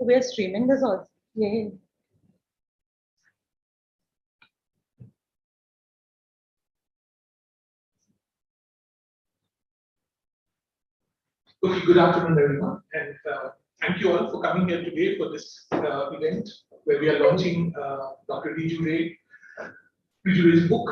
We are streaming this also. Yay. Okay, good afternoon, everyone, and thank you all for coming here today for this event where we are launching Dr. Riju Ray's book.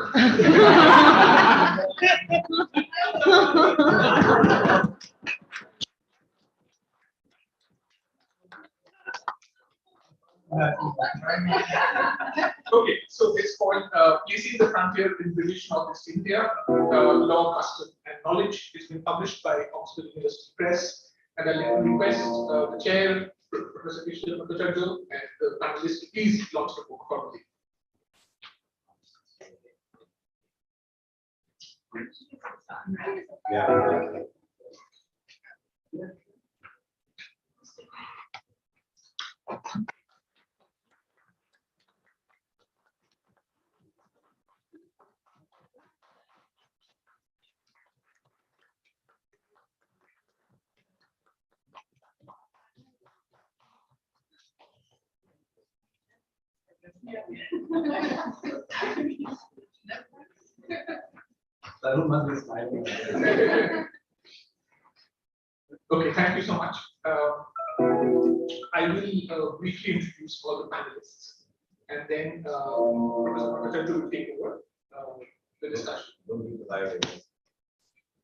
Okay, so it's called Placing the Frontier in British Northeast India, Law, Custom and Knowledge. It's been published by Oxford University Press, and I'd like to request the chair, Professor Vishnu Bhattacharya, and the panelists to please launch the book formally. Yeah. Okay, thank you so much. I will briefly introduce all the panelists, and then Professor Bhattacharya will take over the discussion. Don't do the live videos.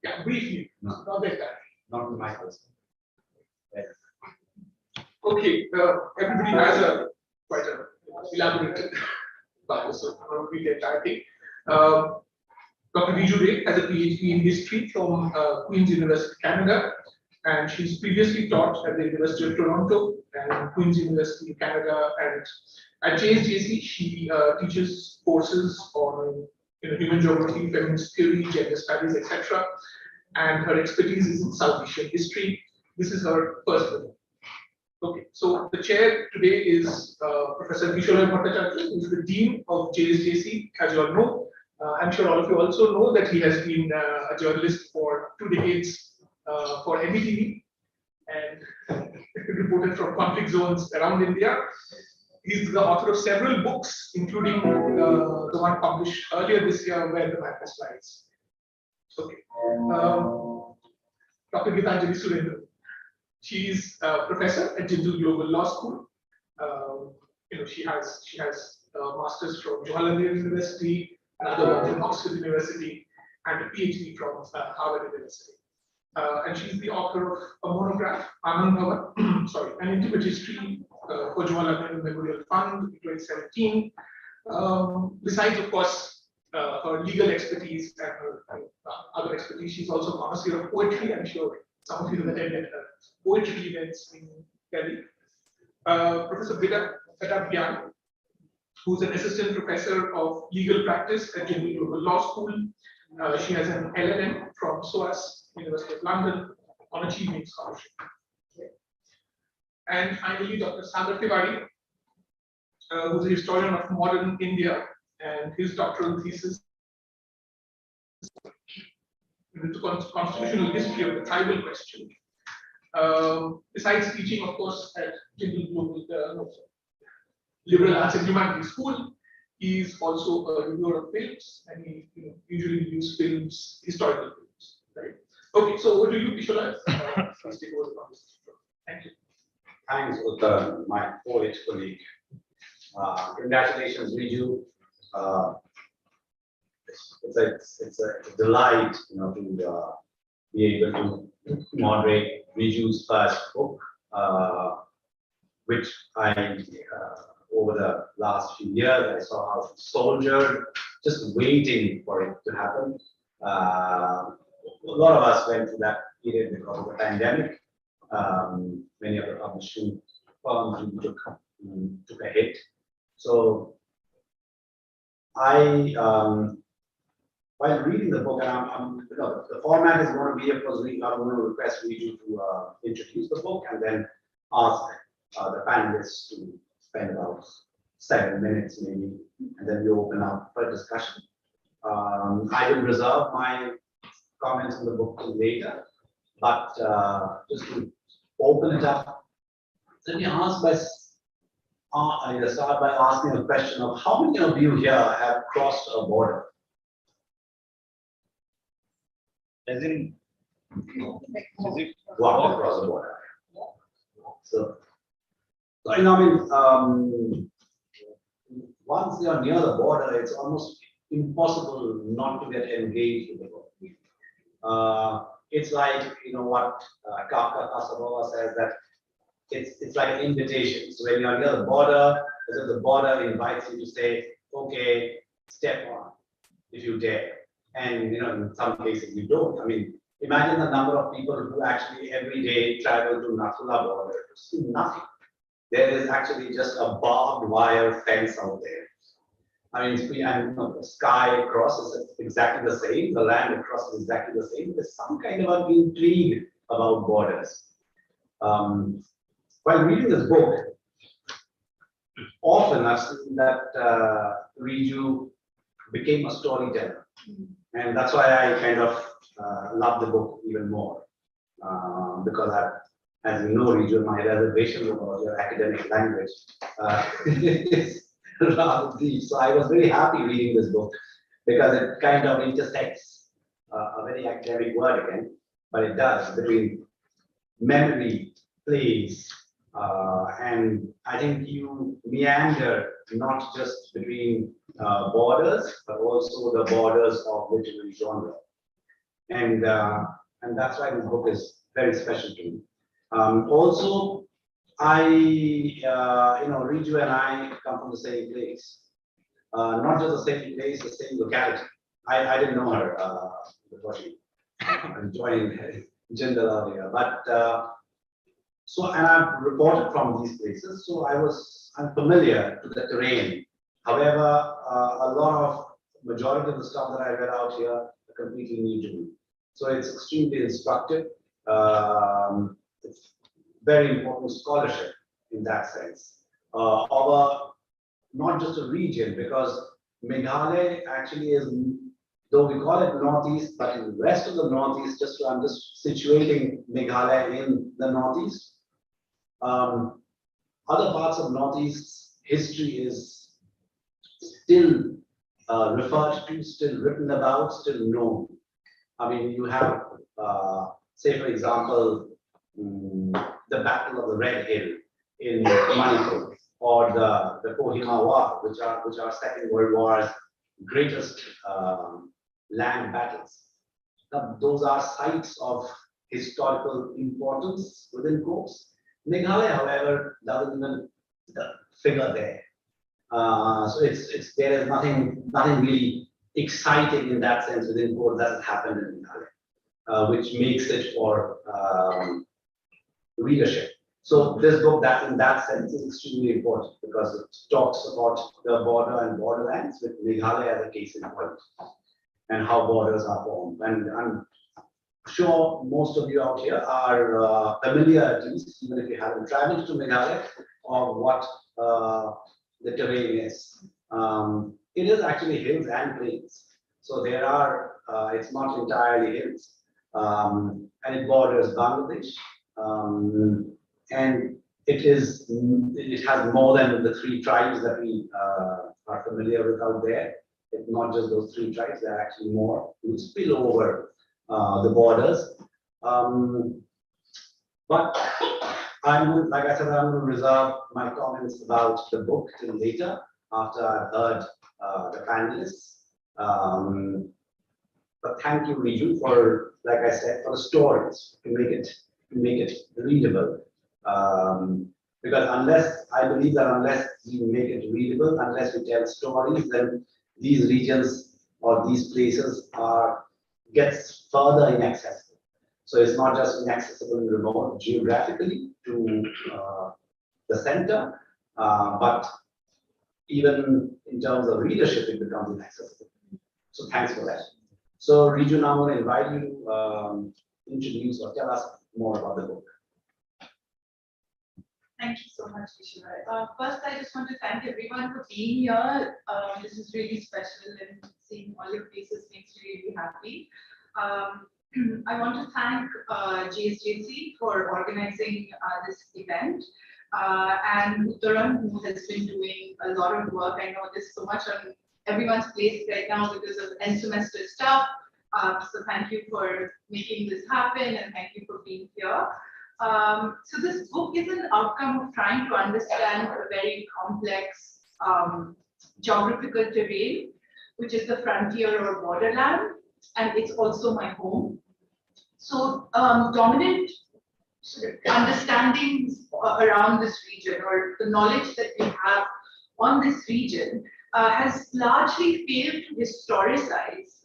Yeah, briefly, No. not that time. Not the microphone. Okay, everybody has a quite a elaborate bio, so I'm not read the entire thing. Dr. Riju Ray has a PhD in history from Queen's University, Canada, and she's previously taught at the University of Toronto and Queen's University, Canada, and at JSJC she teaches courses on human geography, feminist theory, gender studies, etc. And her expertise is in South Asian history. This is her first book. Okay, so the chair today is Professor Kishore Bhattacharya, who is the Dean of JSJC, as you all know. I'm sure all of you also know that he has been a journalist for 2 decades for NDTV and reported from conflict zones around India. He's the author of several books, including the one published earlier this year, Where the Madness Lies. Okay. Dr. Gitanjali Surendran. She is a professor at Jindal Global Law School. She has a master's from Jawaharlal Nehru University, another one from Oxford University, and a PhD from Harvard University. And she's the author of a monograph, Anand Bhavan, sorry, an intimate history for Jawaharlal Nehru Memorial Fund in 2017. Besides, of course, her legal expertise and her other expertise, she's also a connoisseur of poetry. I'm sure some of you have attended her poetry events in Delhi. Professor Vida Bhyan, who's an assistant professor of legal practice at Jindal Global Law School. She has an LLM from SOAS, University of London, on achieving scholarship. And finally, Dr. Sagar Tiwari, who's a historian of modern India, and his doctoral thesis into the constitutional history of the tribal question. Besides teaching, of course, at Jindal Global Liberal Arts and Humanities School, he is also a reviewer of films, and he usually reviews films, historical films. Right? Okay, so over to you, Kishore. Please take over the conversation. Thank you. Thanks, Uttar, my poet colleague. Congratulations, Riju. It's a delight, to be able to moderate Riju's first book, which I over the last few years I saw how she soldiered, just waiting for it to happen. A lot of us went through that period because of the pandemic. Many of the publishing firms took a hit. So I, while reading the book, and the format is going to be, of course, I'm going to request Riju to introduce the book and then ask the panelists to spend about 7 minutes maybe, and then we open up for discussion. I will reserve my comments on the book till later, but just to open it up, let me ask by, start by asking a question of how many of you here have crossed a border? As in, Walked across the border. So, I mean, once you are near the border, it's almost impossible not to get engaged with the border. It's like, what Kafka Casanova says, that it's like an invitation. So when you're near the border, as if the border invites you to say, okay, step on, if you dare. And in some cases you don't. I mean, imagine the number of people who actually every day travel to Nathula border to see nothing. There is actually just a barbed wire fence out there. I mean, the sky across is exactly the same, the land across is exactly the same. There's some kind of an intrigue about borders. While reading this book, often I've seen that Riju became a storyteller. And that's why I kind of love the book even more. Because as you know, Riju, my reservation about your academic language is rather deep. So I was very happy reading this book because it kind of intersects a very academic word again, but it does, between memory, place, and I think you meander not just between borders, but also the borders of literary genre. And that's why this book is very special to me. Also, Riju and I come from the same place. Not just the same place, the same locality. I didn't know her before she joined Jindal earlier, but and I've reported from these places, so I'm familiar to the terrain. However, a lot of majority of the stuff that I read out here are completely new to me. So it's extremely instructive. It's very important scholarship in that sense. Of not just a region, because Meghalaya actually is, though we call it Northeast, but in the rest of the Northeast, I'm just situating Meghalaya in the Northeast. Other parts of Northeast history is still referred to, still written about, still known. I mean, you have, say for example, the Battle of the Red Hill in Manipur, or the Kohima War, which are Second World War's greatest land battles. Now, those are sites of historical importance within course. Meghalaya, however, doesn't even figure there. So there is nothing really exciting in that sense within course that has happened in Meghalaya, which makes it for readership. So this book, that in that sense, is extremely important because it talks about the border and borderlands with Meghalaya as a case in point, and how borders are formed. And I'm sure most of you out here are familiar, at least, even if you haven't traveled to Meghalaya, of what the terrain is. It is actually hills and plains. So there are, it's not entirely hills, and it borders Bangladesh. And it has more than the 3 tribes that we are familiar with out there. It's not just those 3 tribes, there are actually more who spill over the borders. But like I said, I'm going to reserve my comments about the book till later, after I've heard the panelists. But thank you, Riju, for, like I said, for the stories, to make it readable. Because I believe that unless you make it readable, unless you tell stories, then these regions or these places gets further inaccessible. So it's not just inaccessible and remote geographically to the center, but even in terms of readership, it becomes inaccessible. So thanks for that. So Riju, now I'm going to invite you to introduce or tell us more about the book. Thank you so much, Vishwa. First, I just want to thank everyone for being here. This is really special, and seeing all your faces makes me really happy. I want to thank GSJC for organizing this event. and Uttaran, who has been doing a lot of work. I know there's so much on everyone's plate right now because of end semester stuff. So thank you for making this happen and thank you for being here. So this book is an outcome of trying to understand a very complex geographical terrain, which is the frontier or borderland, and it's also my home. So dominant sort of understandings around this region, or the knowledge that we have on this region, has largely failed to historicize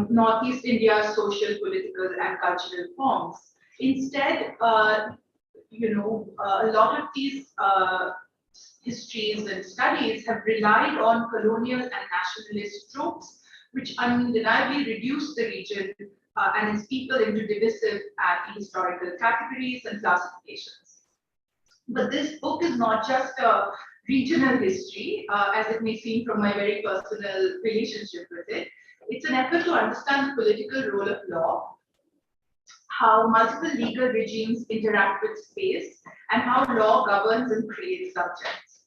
Northeast India's social, political, and cultural forms. Instead, a lot of these histories and studies have relied on colonial and nationalist tropes, which undeniably reduce the region and its people into divisive and historical categories and classifications. But this book is not just a regional history, as it may seem from my very personal relationship with it. It's an effort to understand the political role of law, how multiple legal regimes interact with space, and how law governs and creates subjects.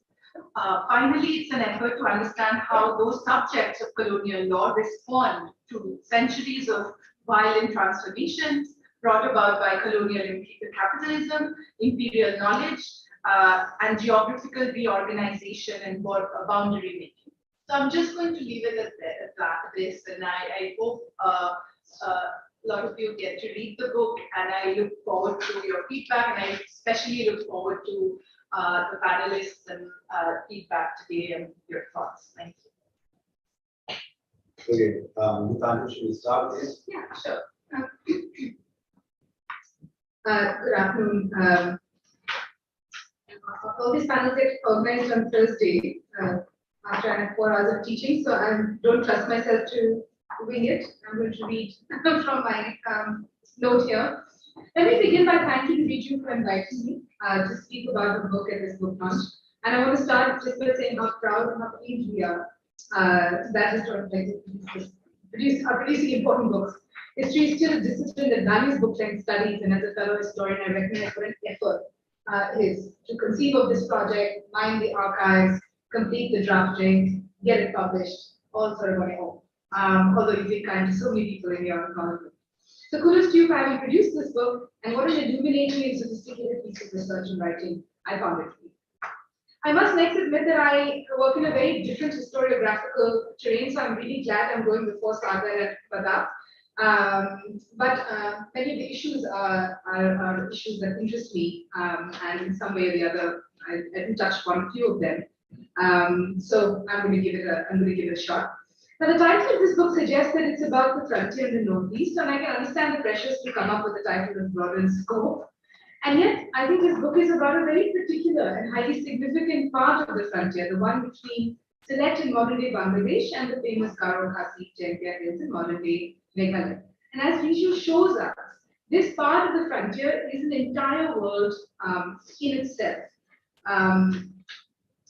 Finally, it's an effort to understand how those subjects of colonial law respond to centuries of violent transformations brought about by colonial capitalism, imperial knowledge, and geographical reorganization and boundary making. So I'm just going to leave it at this, and I hope a lot of you get to read the book, and I look forward to your feedback, and I especially look forward to the panelists and feedback today and your thoughts. Thank you. Okay, Nitanu, should we start with this? Yeah, sure. Good afternoon. All these panels get organized on Thursday after I have 4 hours of teaching, so I don't trust myself to wing it. I'm going to read from my note here. Let me begin by thanking Riju for inviting me to speak about the book at this book launch. And I want to start just by saying how proud and how pleased we are that historical are producing important books. History is still a discipline that values book length studies, and as a fellow historian, I recognize what an effort is to conceive of this project, mine the archives, complete the drafting, get it published, all sort of on your own. Although you've been kind to so many people in your environment. So kudos to you for having produced this book, and what an illuminating and sophisticated piece of research and writing I found it to be. I must next admit that I work in a very different historiographical terrain, so I'm really glad I'm going before Sagar and Pratap. But many of the issues are issues that interest me, and in some way or the other, I can touch upon a few of them. So I'm going to give it a shot. Now, the title of this book suggests that it's about the frontier in the Northeast, and I can understand the pressures to come up with a title that's broader in scope. And yet, I think this book is about a very particular and highly significant part of the frontier, the one between Sylhet in modern-day Bangladesh and the famous Garo Khasi Jaintia Hills in modern-day Meghalaya. And as Riju shows us, this part of the frontier is an entire world in itself.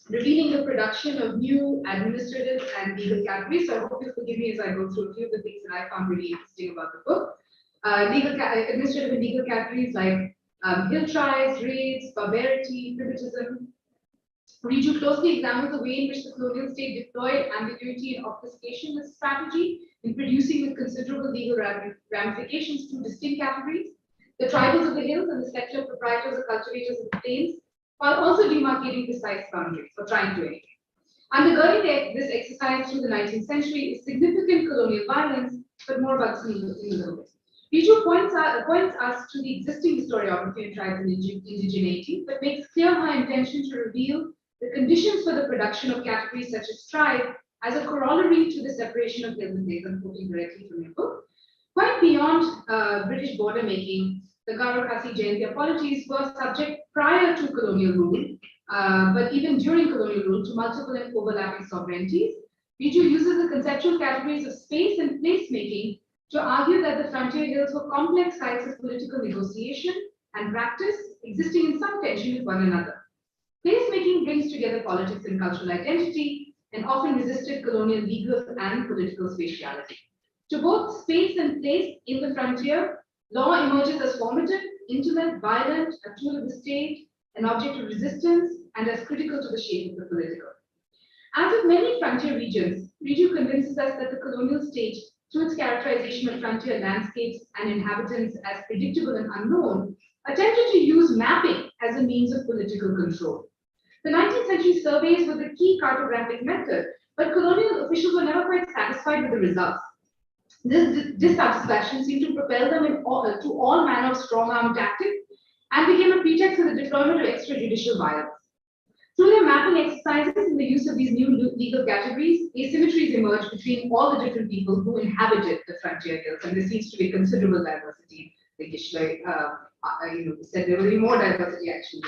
Revealing the production of new administrative and legal categories. So I hope you'll forgive me as I go through a few of the things that I found really interesting about the book. Administrative and legal categories like hill tribes, raids, barbarity, privatism. Riju closely examines the way in which the colonial state deployed ambiguity and obfuscation as a strategy in producing with considerable legal ramifications two distinct categories: the tribals of the hills and the secular proprietors or cultivators of the plains, while also demarcating precise boundaries, or trying to anyway. Undergirding this exercise through the 19th century is significant colonial violence, but more about this in a little bit. Riju points us to the existing historiography and tribes and indigeneity, but makes clear her intention to reveal the conditions for the production of categories such as tribe as a corollary to the separation of hills and plains. I'm quoting directly from your book. Quite beyond British border making, the Garo Khasi Jaintia polities were subject prior to colonial rule, but even during colonial rule, to multiple and overlapping sovereignties. Riju uses the conceptual categories of space and placemaking to argue that the frontier hills were complex sites of political negotiation and practice, existing in some tension with one another. Placemaking brings together politics and cultural identity, and often resisted colonial legal and political spatiality. To both space and place in the frontier, law emerges as formative, intimate, violent, a tool of the state, an object of resistance, and as critical to the shape of the political. As with many frontier regions, Riju convinces us that the colonial state, through its characterization of frontier landscapes and inhabitants as predictable and unknown, attempted to use mapping as a means of political control. The 19th century surveys were the key cartographic method, but colonial officials were never quite satisfied with the results. This dissatisfaction seemed to propel them to all manner of strong-arm tactics and became a pretext for the deployment of extrajudicial violence. Through their mapping exercises and the use of these new legal categories, asymmetries emerged between all the different people who inhabited the frontier hills, and there seems to be considerable diversity. I think Ishla, said there will be more diversity actually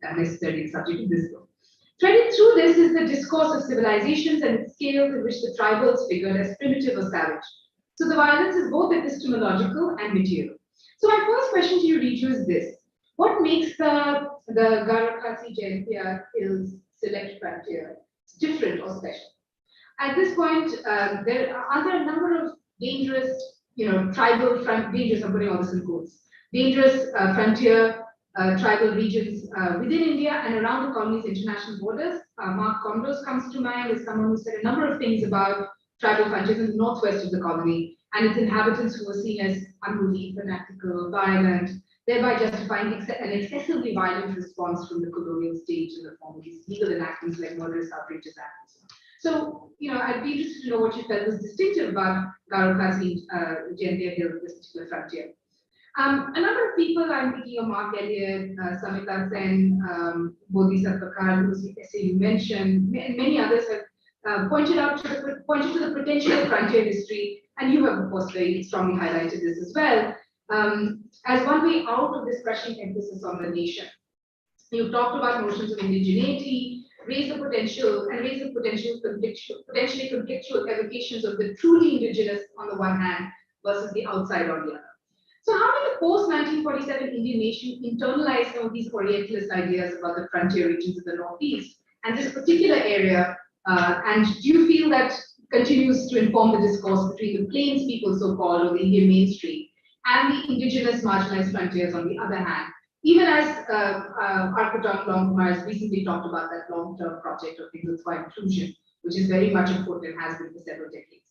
than necessarily subject to this book. Threaded through this is the discourse of civilizations and its scales in which the tribals figured as primitive or savage. So the violence is both epistemological and material. So my first question to you, Riju, is this. What makes the Garo Khasi Jaintia Hills select frontier different or special? At this point, there are a number of dangerous, tribal dangerous, I'm putting all this in quotes, dangerous frontier tribal regions within India and around the colony's international borders. Mark Condos comes to mind as someone who said a number of things about tribal frontiers in the northwest of the colony and its inhabitants who were seen as unruly, fanatical, violent, thereby justifying an excessively violent response from the colonial state in the form of these legal enactments like Murderous Outrageous Acts. So, I'd be interested to know what you felt was distinctive about Garo Khasi Jaintia Hill, this particular frontier. A number of people, I'm thinking of Mark Elliott, Samita Sen, Bodhisattva Kar, whose essay you mentioned, and many others have pointed to the potential of frontier history, and you have, of course, very strongly highlighted this as well, as one way out of this crushing emphasis on the nation. You've talked about notions of indigeneity, raise the potential potentially conflictual evocations of the truly indigenous on the one hand versus the outside on the other. So how did the post-1947 Indian nation internalize some of these Orientalist ideas about the frontier regions of the Northeast and this particular area? And do you feel that continues to inform the discourse between the plains people, so-called, or the Indian mainstream, and the indigenous marginalized frontiers on the other hand? Even as Architect Longkumar has recently talked about that long-term project of Hindutva inclusion, which is very much important and has been for several decades.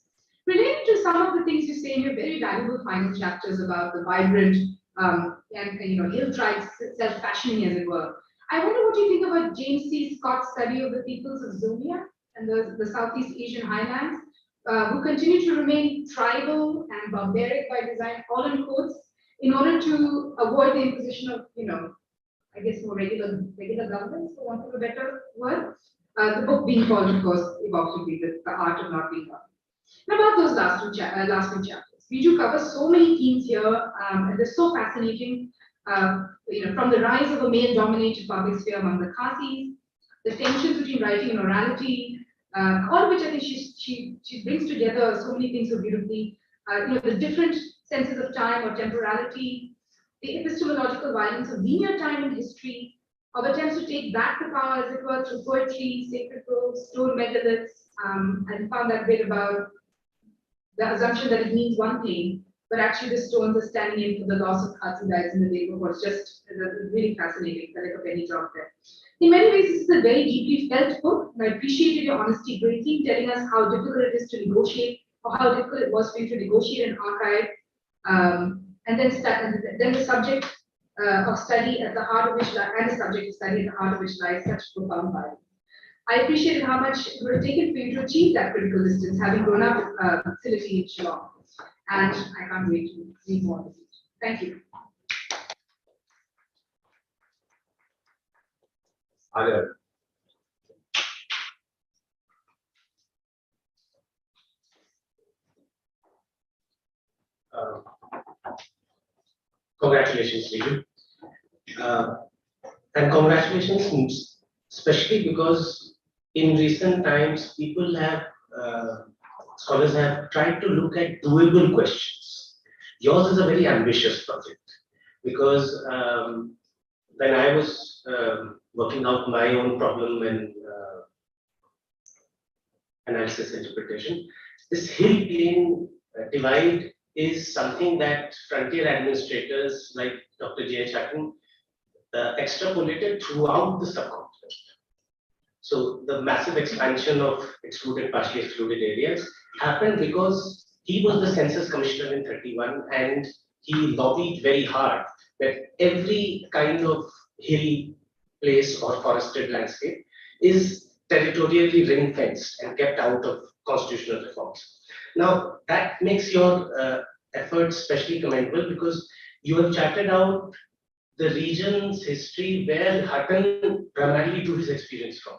Related to some of the things you say in your very valuable final chapters about the vibrant hill tribes self-fashioning, as it were, I wonder what you think about James C. Scott's study of the peoples of Zumia and the Southeast Asian highlands, who continue to remain tribal and barbaric by design, all in quotes, in order to avoid the imposition of, I guess more regular governance, for want of a better word. The book being called, of course, evocatively, the art of not being governed. Now about those last two chapters, Riju covers so many themes here, and they're so fascinating. From the rise of a male-dominated public sphere among the Khasis, the tensions between writing and orality, all of which I think she brings together so many things so beautifully. The different senses of time or temporality, the epistemological violence of linear time in history, of attempts to take back the power, as it were, through poetry, sacred groves, stone megaliths, and found that bit about the assumption that it means one thing, but actually the stones are standing in for the loss of Khasi lives in the neighborhood. It's just really fascinating, like a penny drop there. In many ways, this is a very deeply felt book, and I appreciated your honesty greatly, telling us how difficult it is to negotiate, or how difficult it was for you to negotiate an archive, and then the subject of study at the heart of which lies such profound violence. I appreciated how much it would have taken for you to achieve that critical distance, having grown up with facility in Shillong. And I can't wait to read more of it. Thank you. Congratulations, Riju. And congratulations, especially because in recent times, scholars have tried to look at doable questions. Yours is a very ambitious project because when I was working out my own problem and analysis interpretation, this hill plain divide is something that frontier administrators like Dr. J.H. Hutton extrapolated throughout the subcontinent. So the massive expansion of excluded, partially excluded areas happened because he was the census commissioner in 31 and he lobbied very hard that every kind of hill place or forested landscape is territorially ring fenced and kept out of constitutional reforms. Now that makes your efforts especially commendable because you have charted out the region's history where Hutton primarily drew his experience from.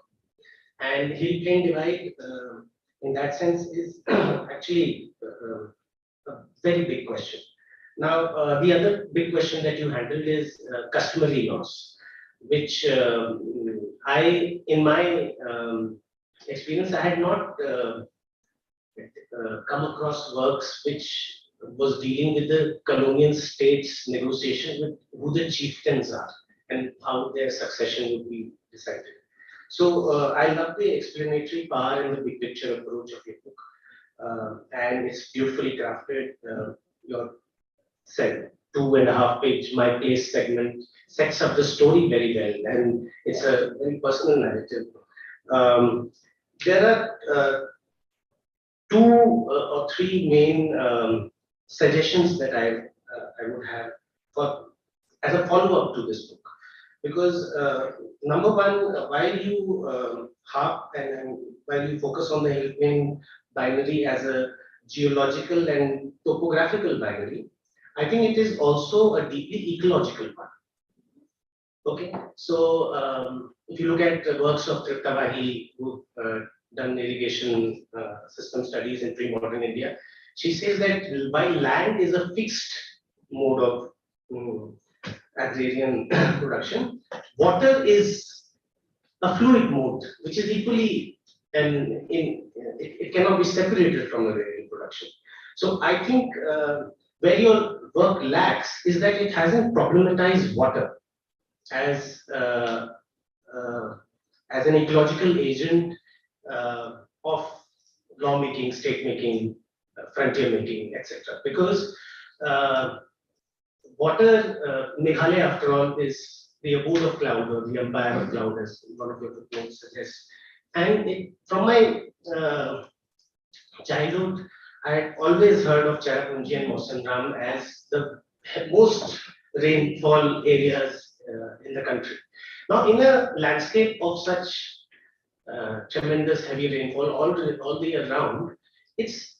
And hill plain divide, in that sense, is actually a very big question. Now, the other big question that you handled is customary laws, which in my experience, I had not come across works which was dealing with the colonial states' negotiation with who the chieftains are and how their succession would be decided. So I love the explanatory power and the big picture approach of your book, and it's beautifully crafted. Your 2.5-page My Place segment sets up the story very well, and it's a very personal narrative. There are 2 or 3 main suggestions that I would have for as a follow-up to this book. Because number one, while you harp and while you focus on the hill plain binary as a geological and topographical binary, I think it is also a deeply ecological one. Okay, so if you look at the works of Tripta Vahi, who done irrigation system studies in pre-modern India, she says that while land is a fixed mode of agrarian production, water is a fluid mode, which is equally it cannot be separated from agrarian production. So I think where your work lacks is that it hasn't problematized water as an ecological agent of lawmaking, state making, frontier making, etc. Because water, Meghalaya, after all, is the abode of cloud or the empire of cloud, as one of your footnotes suggests. And from my childhood, I had always heard of Cherrapunji and Mawsynram as the most rainfall areas in the country. Now, in a landscape of such tremendous heavy rainfall all the year round, it's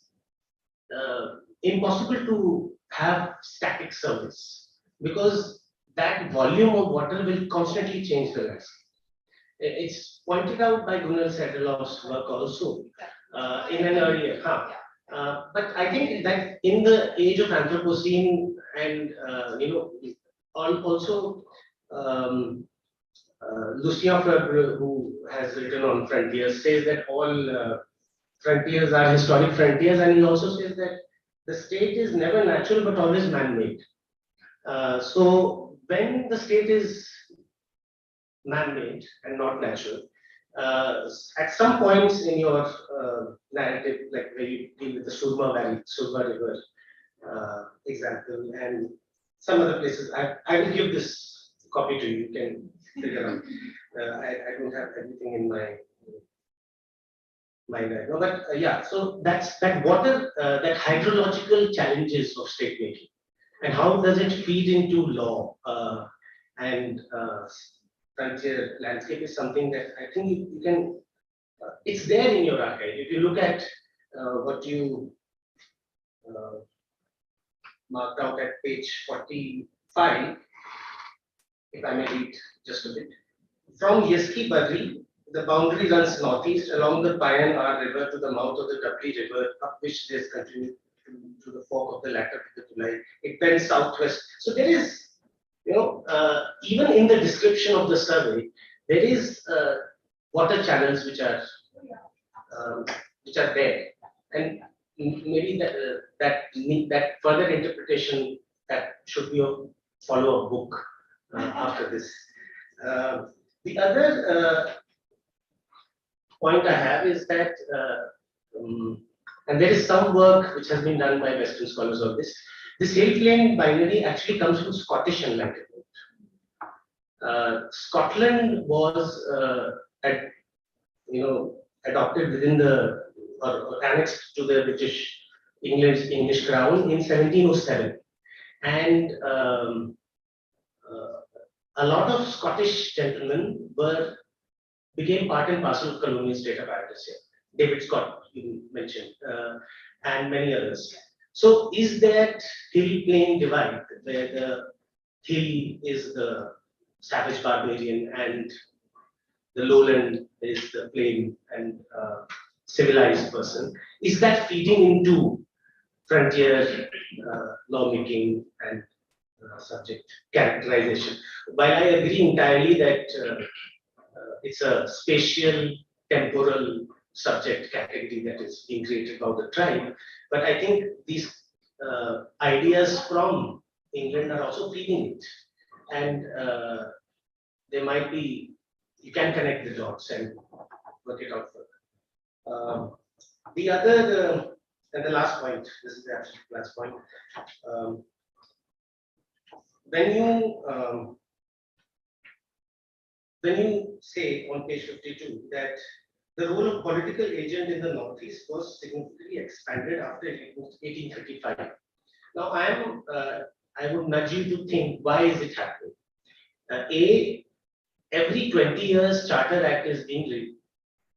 impossible to have static service because that volume of water will constantly change the landscape. It's pointed out by Gunnar Sederloff's work also in an earlier. But I think that in the age of Anthropocene and also Lucien Febvre, who has written on frontiers, says that all frontiers are historic frontiers, and he also says that the state is never natural but always man-made. So when the state is man-made and not natural, at some points in your narrative, like where you deal with the Surma Valley, Surma River example, and some other places, I will give this copy to you. You can figure out. I don't have everything in my mind right now, but yeah. So that's that water, that hydrological challenges of state making, and how does it feed into law and frontier landscape is something that I think you can. It's there in your archive. If you look at what you marked out at page 45, if I may read just a bit. From Yeski Badri, the boundary runs northeast along the Payan River to the mouth of the Dabri River, up which there's continued to the fork of the latter to the Tulai. It bends southwest. So there is, even in the description of the survey, there is water channels which are there, and maybe that further interpretation that should be a follow-up book after this. The other point I have is that, and there is some work which has been done by Western scholars on this. This hill plain binary actually comes from Scottish enlightenment. Scotland was adopted within the or annexed to the British English Crown in 1707, and a lot of Scottish gentlemen became part and parcel of colonial state apparatus here. David Scott, you mentioned, and many others. So, is that hill plain divide where the hill is the savage barbarian and the lowland is the plain and civilized person? Is that feeding into frontier lawmaking and subject characterization? While I agree entirely that it's a spatial, temporal subject category that is being created by the tribe, but I think these ideas from England are also feeding it, and there might be, you can connect the dots and work it out further. The other, and the last point, this is the absolute last point. When you say on page 52 that the role of political agent in the Northeast was significantly expanded after 1835. Now, I would nudge you to think, why is it happening? Every 20 years, Charter Act is being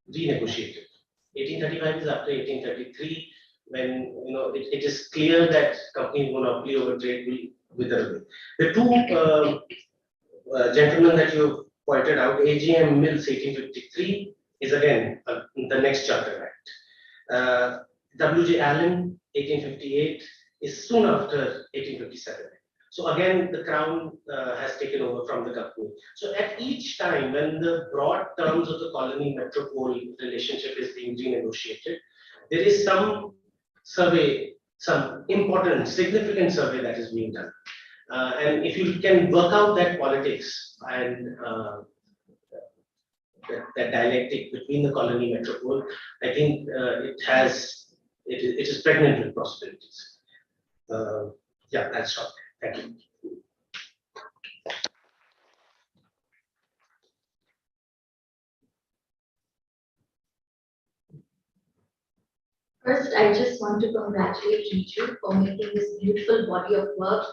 renegotiated. 1835 is after 1833, when it is clear that company monopoly over trade will wither away. The two gentlemen that you pointed out, AGM Mills 1853 is again the next Charter Act. W.J. Allen 1858 is soon after 1857. So again, the Crown has taken over from the company. So at each time when the broad terms of the colony metropole relationship is being renegotiated, there is some survey, some important, significant survey that is being done. And if you can work out that politics and that dialectic between the colony metropole, I think it is pregnant with possibilities. Yeah, that's all. Thank you. First, I just want to congratulate Riju for making this beautiful body of work,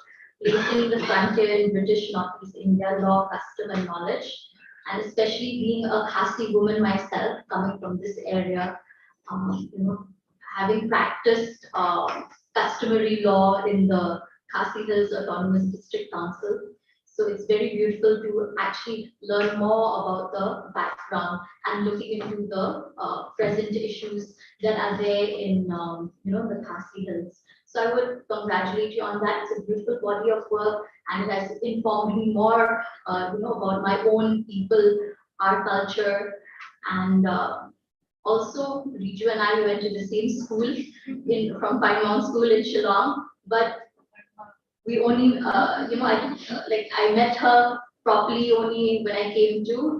placing the frontier in British Northeast India law, custom, and knowledge, and especially being a Khasi woman myself, coming from this area, having practiced customary law in the Khasi Hills Autonomous District Council. So it's very beautiful to actually learn more about the background and looking into the present issues that are there in the Khasi Hills. So I would congratulate you on that. It's a beautiful body of work, and it has informed me more, about my own people, our culture, and also Riju and I went to the same school from Pine Mount School in Shillong, but we only, I met her properly only when I came to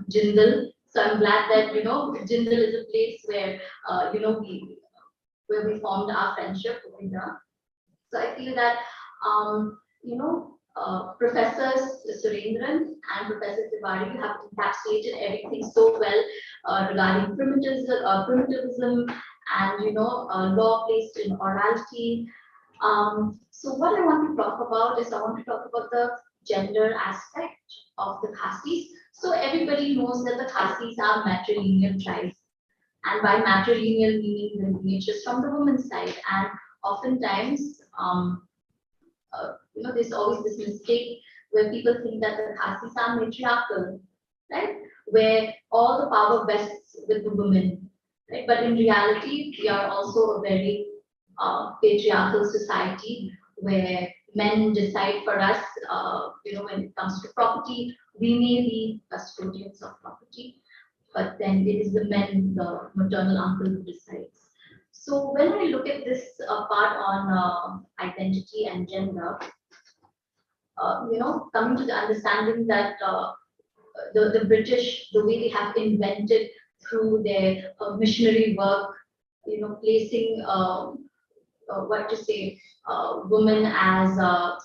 Jindal. So I'm glad that Jindal is a place where we formed our friendship over here. So I feel that Professor Surendran and Professor Tiwari have encapsulated everything so well regarding primitivism and law placed in orality. So what I want to talk about is I want to talk about the gender aspect of the Khasis. So everybody knows that the Khasis are matrilineal tribes, and by matrilineal meaning the lineages from the woman's side, and oftentimes there's always this mistake where people think that the Khasis are matriarchal, right? Where all the power vests with the women, right? But in reality, we are also a very patriarchal society where men decide for us, when it comes to property. We may be custodians of property, but then it is the men, the maternal uncle, who decides. So when I look at this part on identity and gender, coming to the understanding that the British, the way they have invented through their missionary work, placing women as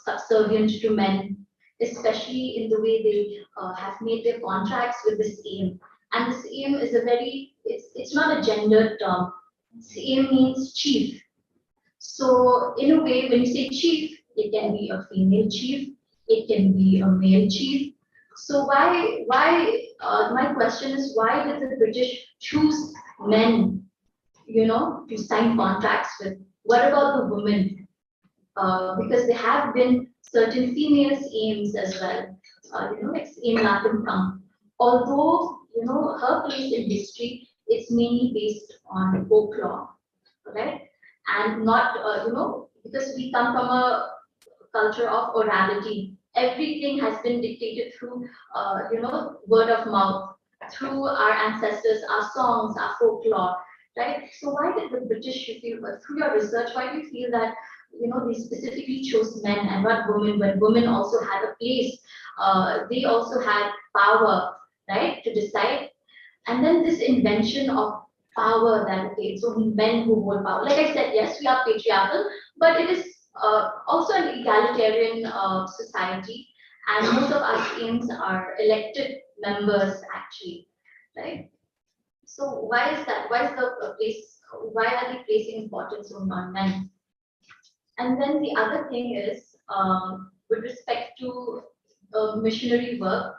subservient to men, especially in the way they have made their contracts with this aim. And this aim is it's not a gendered term. This aim means chief. So in a way, when you say chief, it can be a female chief, it can be a male chief. So my question is, why did the British choose men, to sign contracts with? What about the women? Because there have been certain females' aims as well, like Aim Latham. Although, her place in history, it's mainly based on folklore, right? And not, because we come from a culture of orality. Everything has been dictated through, word of mouth, through our ancestors, our songs, our folklore, right? So why did the British, you feel, through your research, why do you feel that, they specifically chose men and not women, when women also had a place, they also had power, right, to decide? And then this invention of power that, okay, it's only men who hold power. Like I said, yes, we are patriarchal, but it is also an egalitarian society, and most of our aims are elected members actually, right? So why is that? Why is the place? Why are they placing importance on men? And then the other thing is, with respect to missionary work,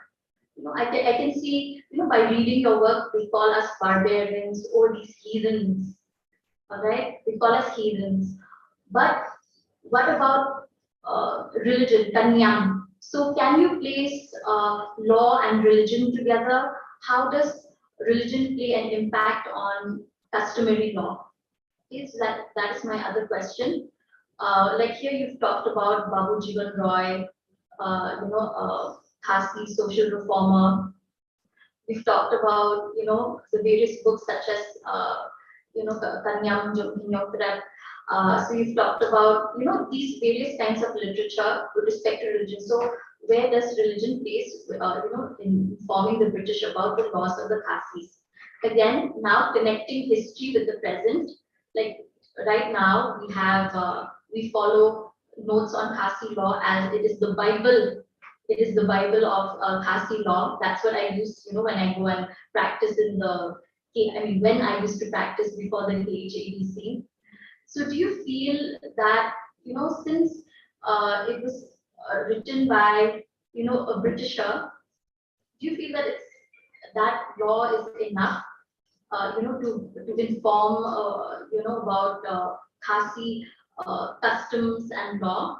I can see, by reading your work, they call us barbarians or these heathens, all right? They call us heathens. But what about religion, Kanyam? So can you place law and religion together? How does religion play an impact on customary law? Okay, so that is my other question. Like here you've talked about Babu Jivan Roy, Khasi social reformer. We've talked about, the various books such as, Kanyam Jomhinyokrat. So you've talked about, these various kinds of literature with respect to religion. So where does religion place, in informing the British about the laws of the Khasis? Again, now connecting history with the present, like right now we follow notes on Khasi law as it is the Bible. It is the Bible of Khasi law. That's what I use, when I go and practice when I used to practice before the KHADC. So do you feel that, since it was written by, a Britisher, do you feel that that law is enough, to inform, about Khasi customs and law?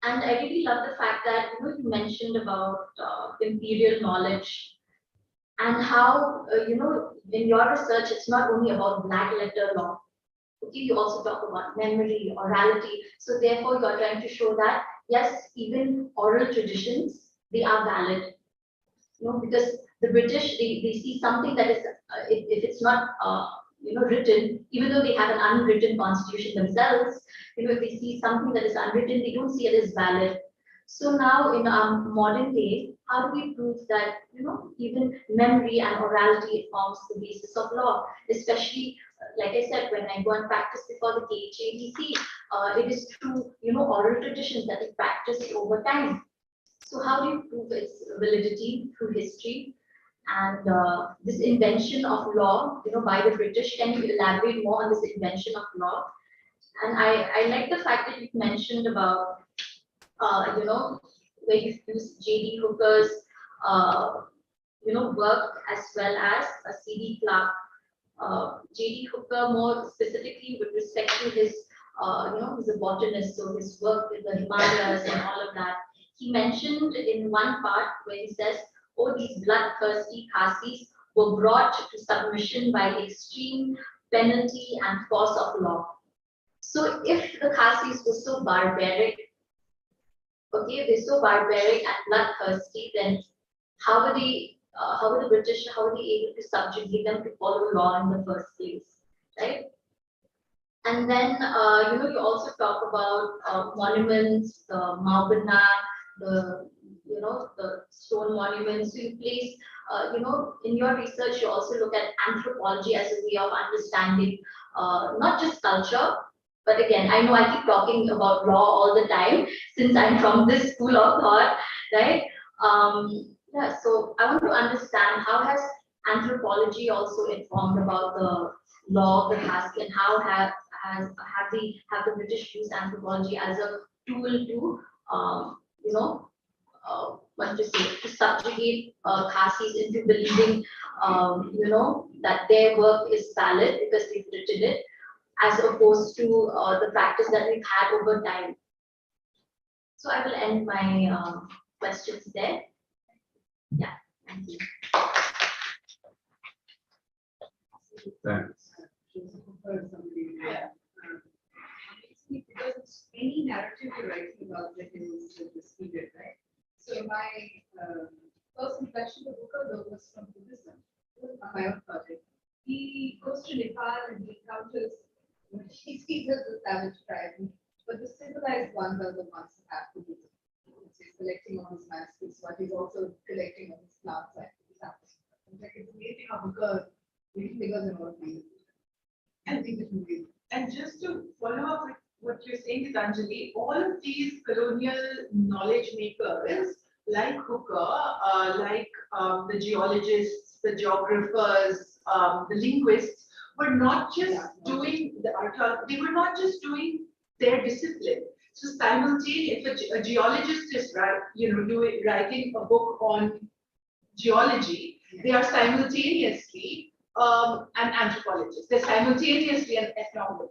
And I really love the fact that, you mentioned about imperial knowledge and how, in your research, it's not only about black letter law. Okay, you also talk about memory, orality. So therefore, you're trying to show that, yes, even oral traditions, they are valid. Because the British, they see something that is, if it's not, written, even though they have an unwritten constitution themselves, if they see something that is unwritten, they don't see it as valid. So now in our modern day, how do we prove that, even memory and orality forms the basis of law, especially, like I said, when I go and practice before the KHADC, it is through, oral traditions that we practice over time. So how do you prove its validity through history? And this invention of law, by the British, can you elaborate more on this invention of law? And I like the fact that you've mentioned about, where you've used J.D. Hooker's, work as well as C.D. Clarke. J.D. Hooker, more specifically with respect to his, he's a botanist, so his work in the Himalayas and all of that. He mentioned in one part where he says, oh, these bloodthirsty Khasis were brought to submission by the extreme penalty and force of law. So if the Khasis were so barbaric, okay, they're so barbaric and bloodthirsty, then how were the British, how were they able to subjugate them to follow law in the first place, right? And then, you also talk about monuments, the Maubana, the stone monuments. So you place, in your research, you also look at anthropology as a way of understanding not just culture, But again, I know I keep talking about law all the time since I'm from this school of thought, right? Yeah, so I want to understand how has anthropology also informed about the law of the caste, and how have the British used anthropology as a tool to you know what to say, to subjugate Khasis into believing that their work is valid because they've written it, as opposed to the practice that we've had over time. So I will end my questions there. Yeah, thank you. Thanks. Because any narrative you're writing about the hills of this period, right? So my first impression of Booker was from Buddhism, my own project. He goes to Nepal and he encounters, he sees as a savage tribe, but the civilized ones are the ones who have Buddhism. He's collecting on his manuscripts, but he's also collecting on his plants like samples. It's amazing how Booker really figures in all of these. And think different ways. And just to follow up with what you're saying, Gitanjali, all of these colonial knowledge makers, like Hooker, like the geologists, the geographers, the linguists, were not just doing the they were not just doing their discipline. So simultaneously, if a geologist is writing a book on geology, they are simultaneously an anthropologist. They're simultaneously an ethnographer.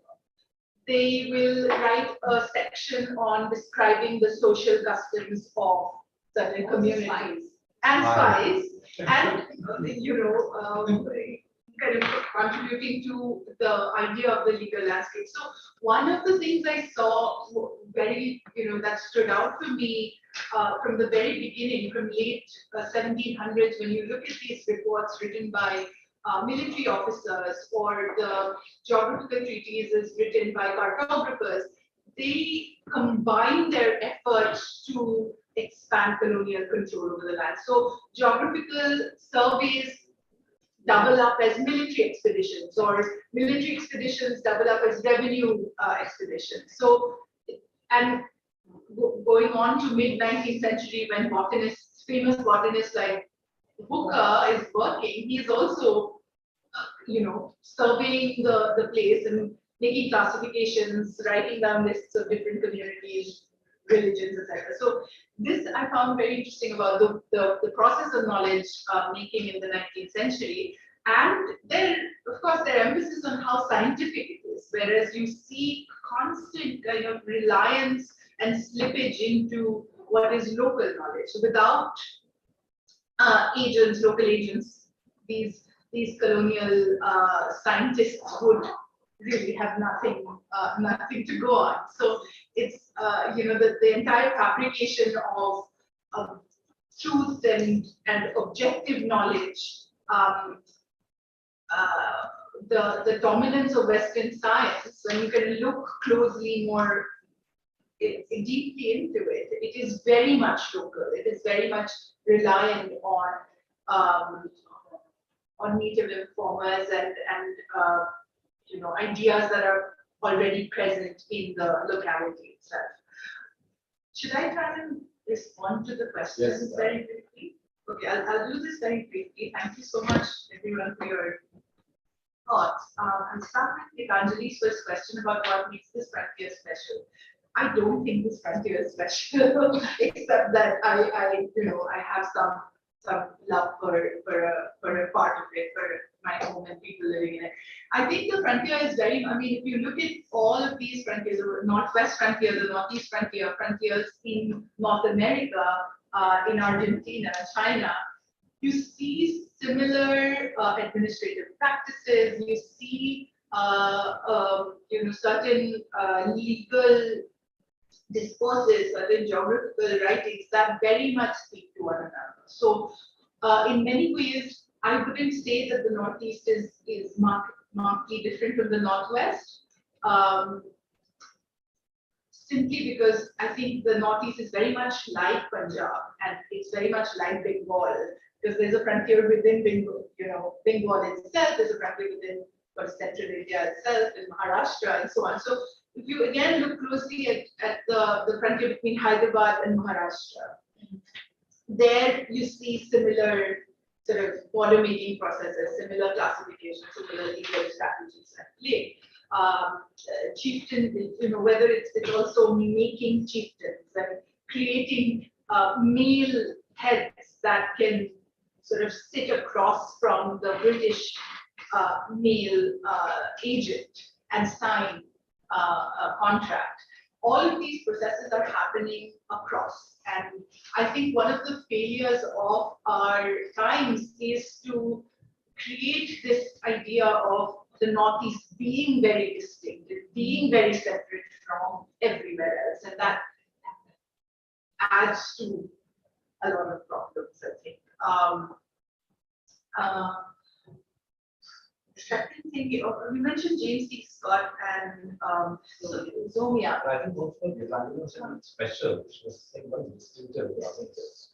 They will write a section on describing the social customs of certain communities and spies, and kind of contributing to the idea of the legal landscape. So one of the things I saw very, that stood out for me from the very beginning, from late 1700s, when you look at these reports written by military officers or the geographical treatises written by cartographers, they combine their efforts to expand colonial control over the land. So geographical surveys double up as military expeditions, or military expeditions double up as revenue expeditions. So, and going on to mid-19th century, when botanists, famous botanists like Hooker is working, he is also, surveying the place and making classifications, writing down lists of different communities, religions, etc. So this I found very interesting about the process of knowledge making in the 19th century. And then, of course, their emphasis on how scientific it is, whereas you see constant kind of reliance and slippage into what is local knowledge. So without local agents, these colonial scientists would really have nothing to go on. So it's the entire fabrication of truth and objective knowledge, the dominance of Western science, when you can look closely more deeply into it, it is very much local. It is very much reliant on native informers and ideas that are already present in the locality itself. Should I try and respond to the questions very briefly? Okay, I'll do this very briefly. Thank you so much, everyone, for your thoughts. I'll start with Gitanjali's first question about what makes this frontier special. I don't think this frontier is special, except that I have some love for a part of it, for my home and people living in it. I think the frontier is if you look at all of these frontiers, the Northwest frontier, the Northeast frontier, frontiers in North America, in Argentina, China, you see similar administrative practices, you see certain legal discourses, certain geographical writings that very much speak to one another. So in many ways, I wouldn't say that the Northeast is markedly different from the Northwest, simply because I think the Northeast is very much like Punjab, and it's very much like Bengal, because there's a frontier within Bengal, Bengal itself, there's a frontier within Central India itself, in Maharashtra, and so on. So if you again look closely at the frontier between Hyderabad and Maharashtra, there you see similar sort of border making processes, similar classification, similar legal strategies at play. Chieftain, whether it's also making chieftains and creating male heads that can sort of sit across from the British male agent and sign a contract. All of these processes are happening across. And I think one of the failures of our times is to create this idea of the Northeast being very distinct, being very separate from everywhere else. And that adds to a lot of problems, I think. Second thing, we mentioned James C. Scott and Zomia. I think both for designing was special, which was distinctive.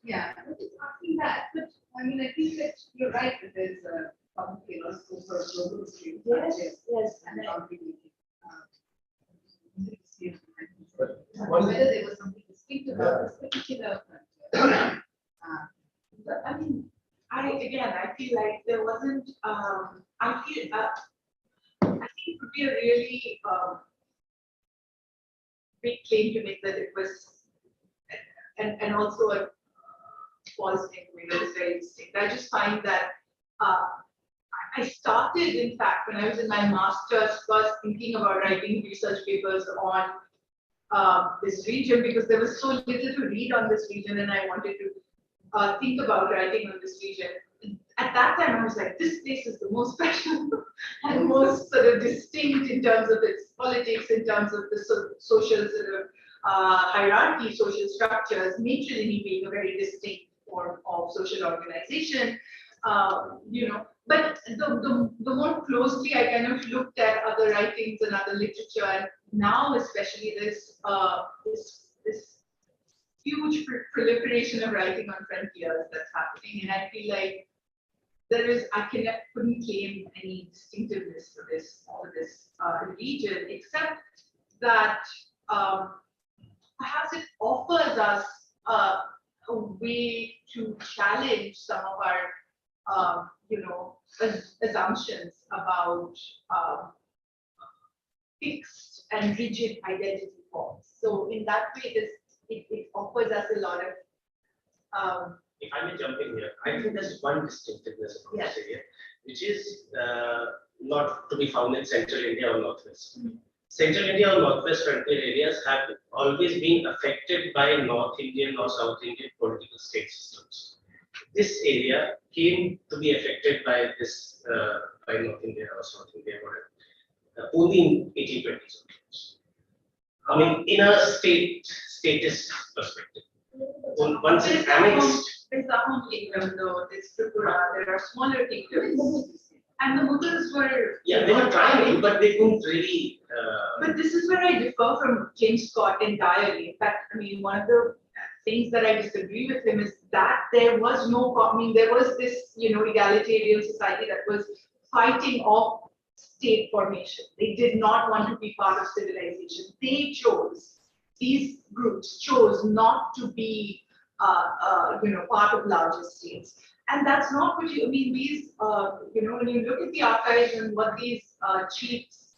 Yeah, I was just asking that, but I mean, I think that you're right, that there's a public, scope for global history. Yes. And not really. One- Whether there was something distinct about this particular. But I mean, I feel like there wasn't, I think it would be a really big claim to make that it was, and also a false thing to me that is very distinct. I just find that I started, in fact, when I was in my master's, first thinking about writing research papers on this region because there was so little to read on this region and I wanted to think about writing on this region. At that time, I was like, this place is the most special and most sort of distinct in terms of its politics, in terms of the social sort of hierarchy, social structures, matrilineal being a very distinct form of social organization. But the more closely I kind of looked at other writings and other literature, and now especially this huge proliferation of writing on frontiers that's happening, and I feel like couldn't claim any distinctiveness for this region, except that perhaps it offers us a way to challenge some of our assumptions about fixed and rigid identity forms. So in that way, it offers us a lot of If I may jump in here, I think there's one distinctiveness about Yes. this area, which is not to be found in central India or northwest. Central India or northwest frontier areas have always been affected by North Indian or South Indian political state systems. This area came to be affected by this by North India or South India, whatever, only in 1820s. I mean, in a statist perspective. Once it's annexed. There's the home kingdom, though, there's Tripura, there are smaller kingdoms. And the Mughals were. Yeah, they were trying to, but they couldn't really. But this is where I differ from James Scott entirely. In fact, I mean, one of the things that I disagree with him is that there was there was this, egalitarian society that was fighting off state formation. They did not want to be part of civilization. These groups chose not to be, part of larger states. And that's not what these, when you look at the archives and what these chiefs,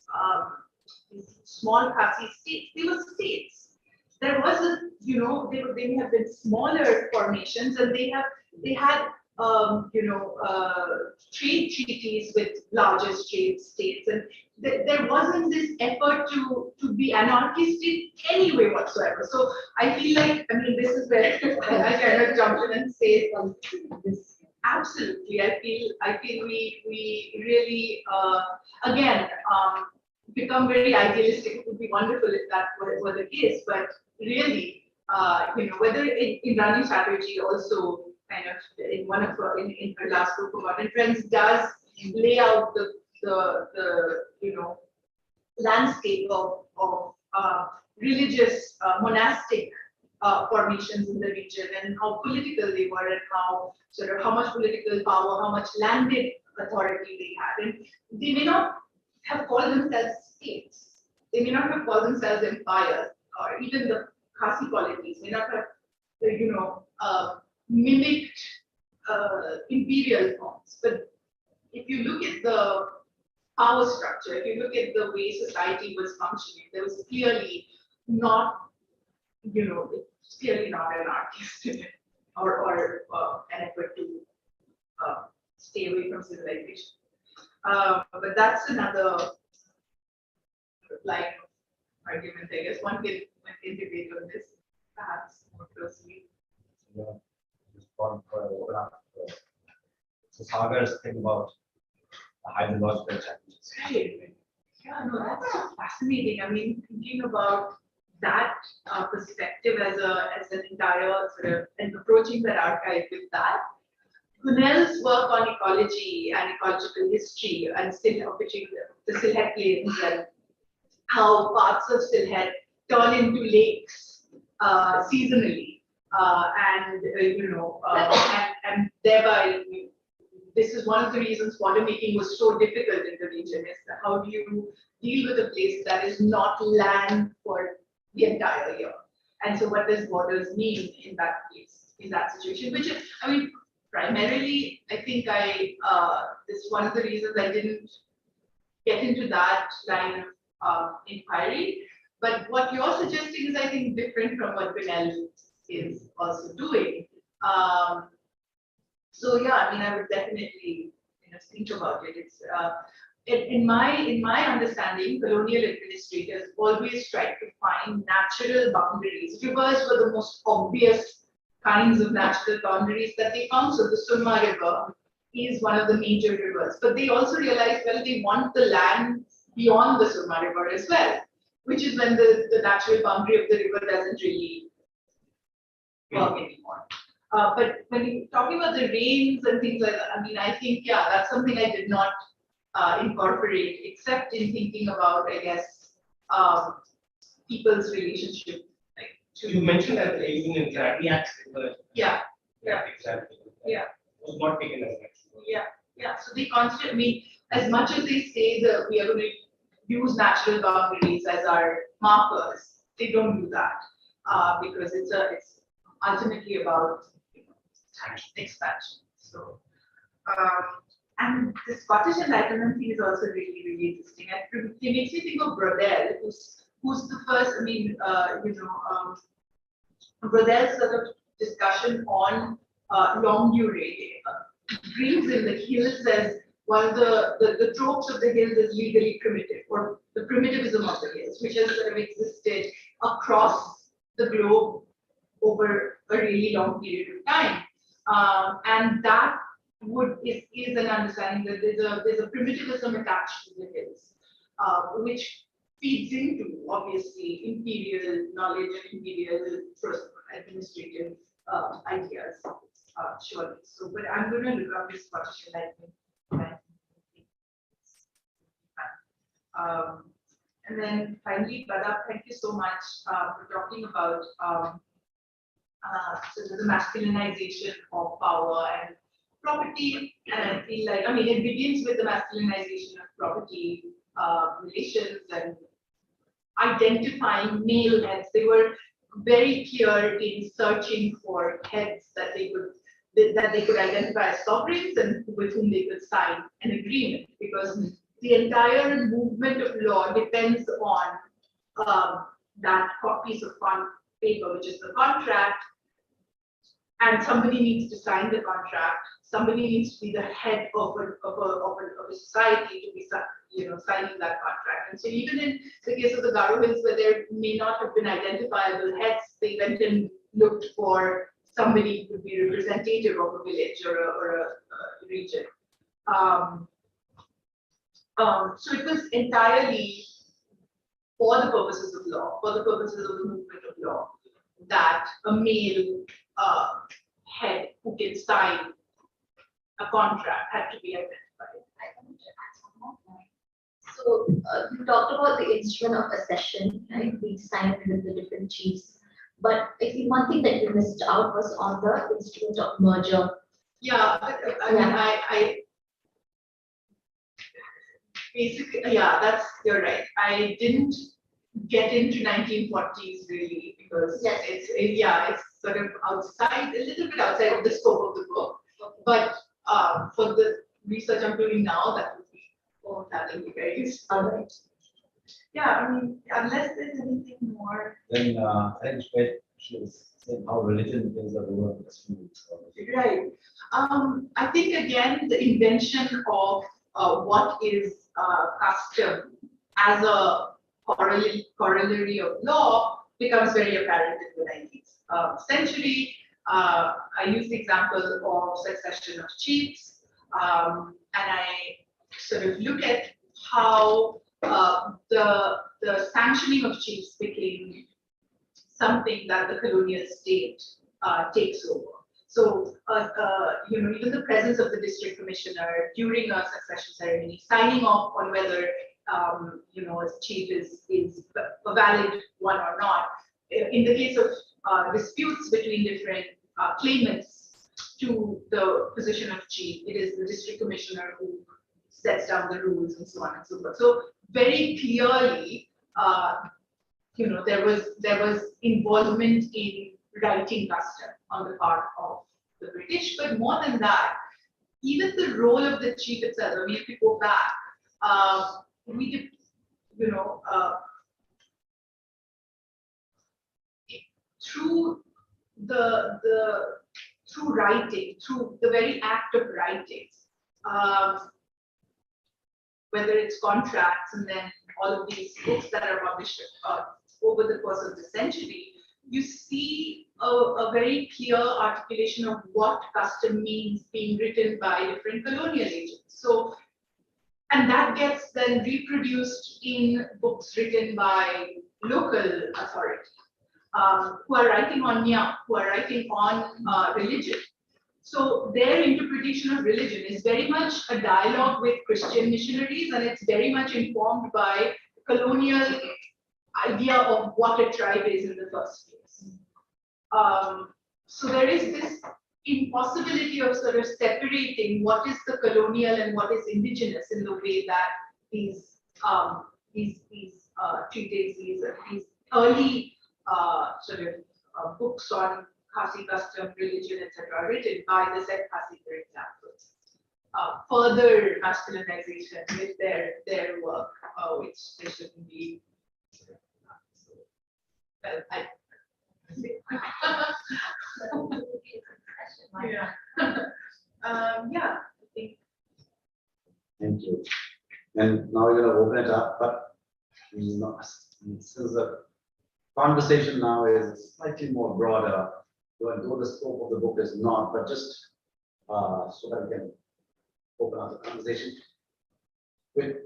these small Khasi states, they were states. There was they may have been smaller formations, and they had, trade treaties with larger states, and there wasn't this effort to be anarchist in any way whatsoever. So I feel like, this is where I kind of jump in and say this. Absolutely, I feel we really again become very idealistic. It would be wonderful if that were the case, but really, whether in running strategy also kind of in one of in her last book about Trends does lay out the landscape of religious monastic formations in the region and how political they were and how much political power, how much landed authority they had, and they may not have called themselves states, they may not have called themselves empires, or even the Khasi polities may not have, mimicked imperial forms. But if you look at the power structure, if you look at the way society was functioning, there was clearly not, it's clearly not anarchist in it, or an effort to stay away from civilization. But that's another line of argument, I guess. One can debate on this, perhaps more closely. Just one for open up. So Sagar's thing about the hydrological challenges. Right. Yeah, no, that's so fascinating. I mean, thinking about that perspective as an entire sort of, and approaching that archive with that. Kunal's work on ecology and ecological history and the Sylhet Plains and how parts of Sylhet turn into lakes seasonally, and thereby this is one of the reasons water making was so difficult in the region. Is that how do you deal with a place that is not land for the entire year? And so, what does waters mean in that place, in that situation? Which is, I mean, primarily, I think this is one of the reasons I didn't get into that line of inquiry. But what you're suggesting is, I think, different from what Kunal is also doing. So yeah, I mean, I would definitely, think about it. It's in my understanding, colonial administrators always tried to find natural boundaries. Rivers were the most obvious kinds of natural boundaries that they found. So the Surma River is one of the major rivers, but they also realized, well, they want the land beyond the Surma River as well, which is when the natural boundary of the river doesn't really work anymore. But when you're talking about the rains and things like that, I mean, I think, yeah, that's something I did not incorporate, except in thinking about, I guess, people's relationship. You mentioned that even in Gradiac, Yeah. example. Yeah. Was not taken as an example. Yeah. So they constantly, I mean, as much as they say that we are going to use natural boundaries as our markers, they don't do that because it's ultimately about expansion. So, and the Scottish Enlightenment thing is also really, really interesting. It makes me think of Brodel, who's the first. I mean, Brodel's sort of discussion on longue durée. Dreams in the hills as one of the tropes of the hills is legally primitive, or the primitivism of the hills, which has sort of existed across the globe over a really long period of time. And that is an understanding that there's a primitivism attached to the hills, which feeds into obviously imperial knowledge and imperial administrative ideas, surely. So, but I'm going to look up this Scottish Enlightenment. And then finally, Pradap, thank you so much for talking about so the masculinization of power and property. And I feel like, I mean, it begins with the masculinization of property relations and identifying male heads. They were very clear in searching for heads that they could identify as sovereigns and with whom they could sign an agreement, because the entire movement of law depends on that piece of paper, which is the contract, and somebody needs to sign the contract. Somebody needs to be the head of a society to be, signing that contract. And so even in the case of the Garo Hills, where there may not have been identifiable heads, they went and looked for somebody who would be representative of a village or a region. So it was entirely for the purposes of law, for the purposes of the movement of law, that a male head who can sign a contract had to be identified. I want to add some more point. So you talked about the instrument of accession, right, being signed with the different chiefs. But I think one thing that you missed out was on the instrument of merger. Yeah, I mean, I basically, yeah, you're right. I didn't get into 1940s really, because Yes. it's sort of outside, a little bit outside of the scope of the book. But for the research I'm doing now, that will be very useful. All right. Yeah, I mean, unless there's anything more. Then I think she was saying how religion plays a role in the students. Right. I think again, the invention of what is custom as a corollary of law becomes very apparent in the 19th century. I use the example of succession of chiefs, and I sort of look at how the sanctioning of chiefs became something that the colonial state takes over. So, even the presence of the district commissioner during a succession ceremony, signing off on whether, a chief is a valid one or not. In the case of disputes between different claimants to the position of chief, it is the district commissioner who sets down the rules and so on and so forth. So very clearly, there was involvement in writing custom on the part of the British, but more than that, even the role of the chief itself. I mean, if you go back, we did, through through writing, through the very act of writing, whether it's contracts and then all of these books that are published over the course of the century, you see a very clear articulation of what custom means being written by different colonial agents. So, and that gets then reproduced in books written by local authorities who are writing on Nya, who are writing on religion. So their interpretation of religion is very much a dialogue with Christian missionaries, and it's very much informed by colonial idea of what a tribe is in the first place. So there is this impossibility of sort of separating what is the colonial and what is indigenous in the way that these treatises, these early sort of books on Khasi custom, religion, etc., are written by the said Khasi, for example. Further masculinization with their work, which they shouldn't be. Well, yeah. Yeah, I think. Thank you. And now we're going to open it up, but since the conversation now is slightly more broader, though the scope of the book is not, but just so that we can open up the conversation. With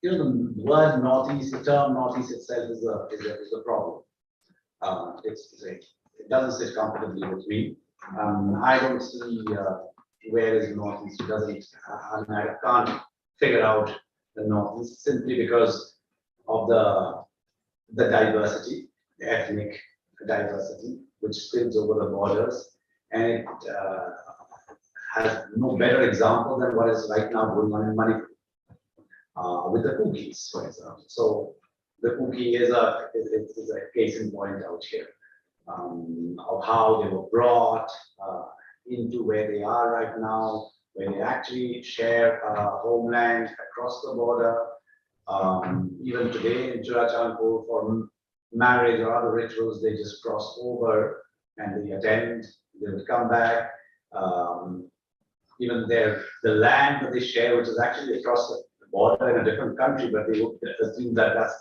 the word Northeast, the term Northeast itself is a problem. It doesn't sit comfortably with me. I don't see where is Northeast. It doesn't. I can't figure out the Northeast simply because of the diversity, the ethnic diversity, which spills over the borders, and it has no better example than what is right now going on in Manipur with the Kukis, for example. So the Kuki is a case in point out here of how they were brought into where they are right now, where they actually share a homeland across the border. Even today in Churachandpur, for marriage or other rituals, they just cross over and they attend, they will come back. Even the land that they share, which is actually across the border in a different country, but they would assume that that's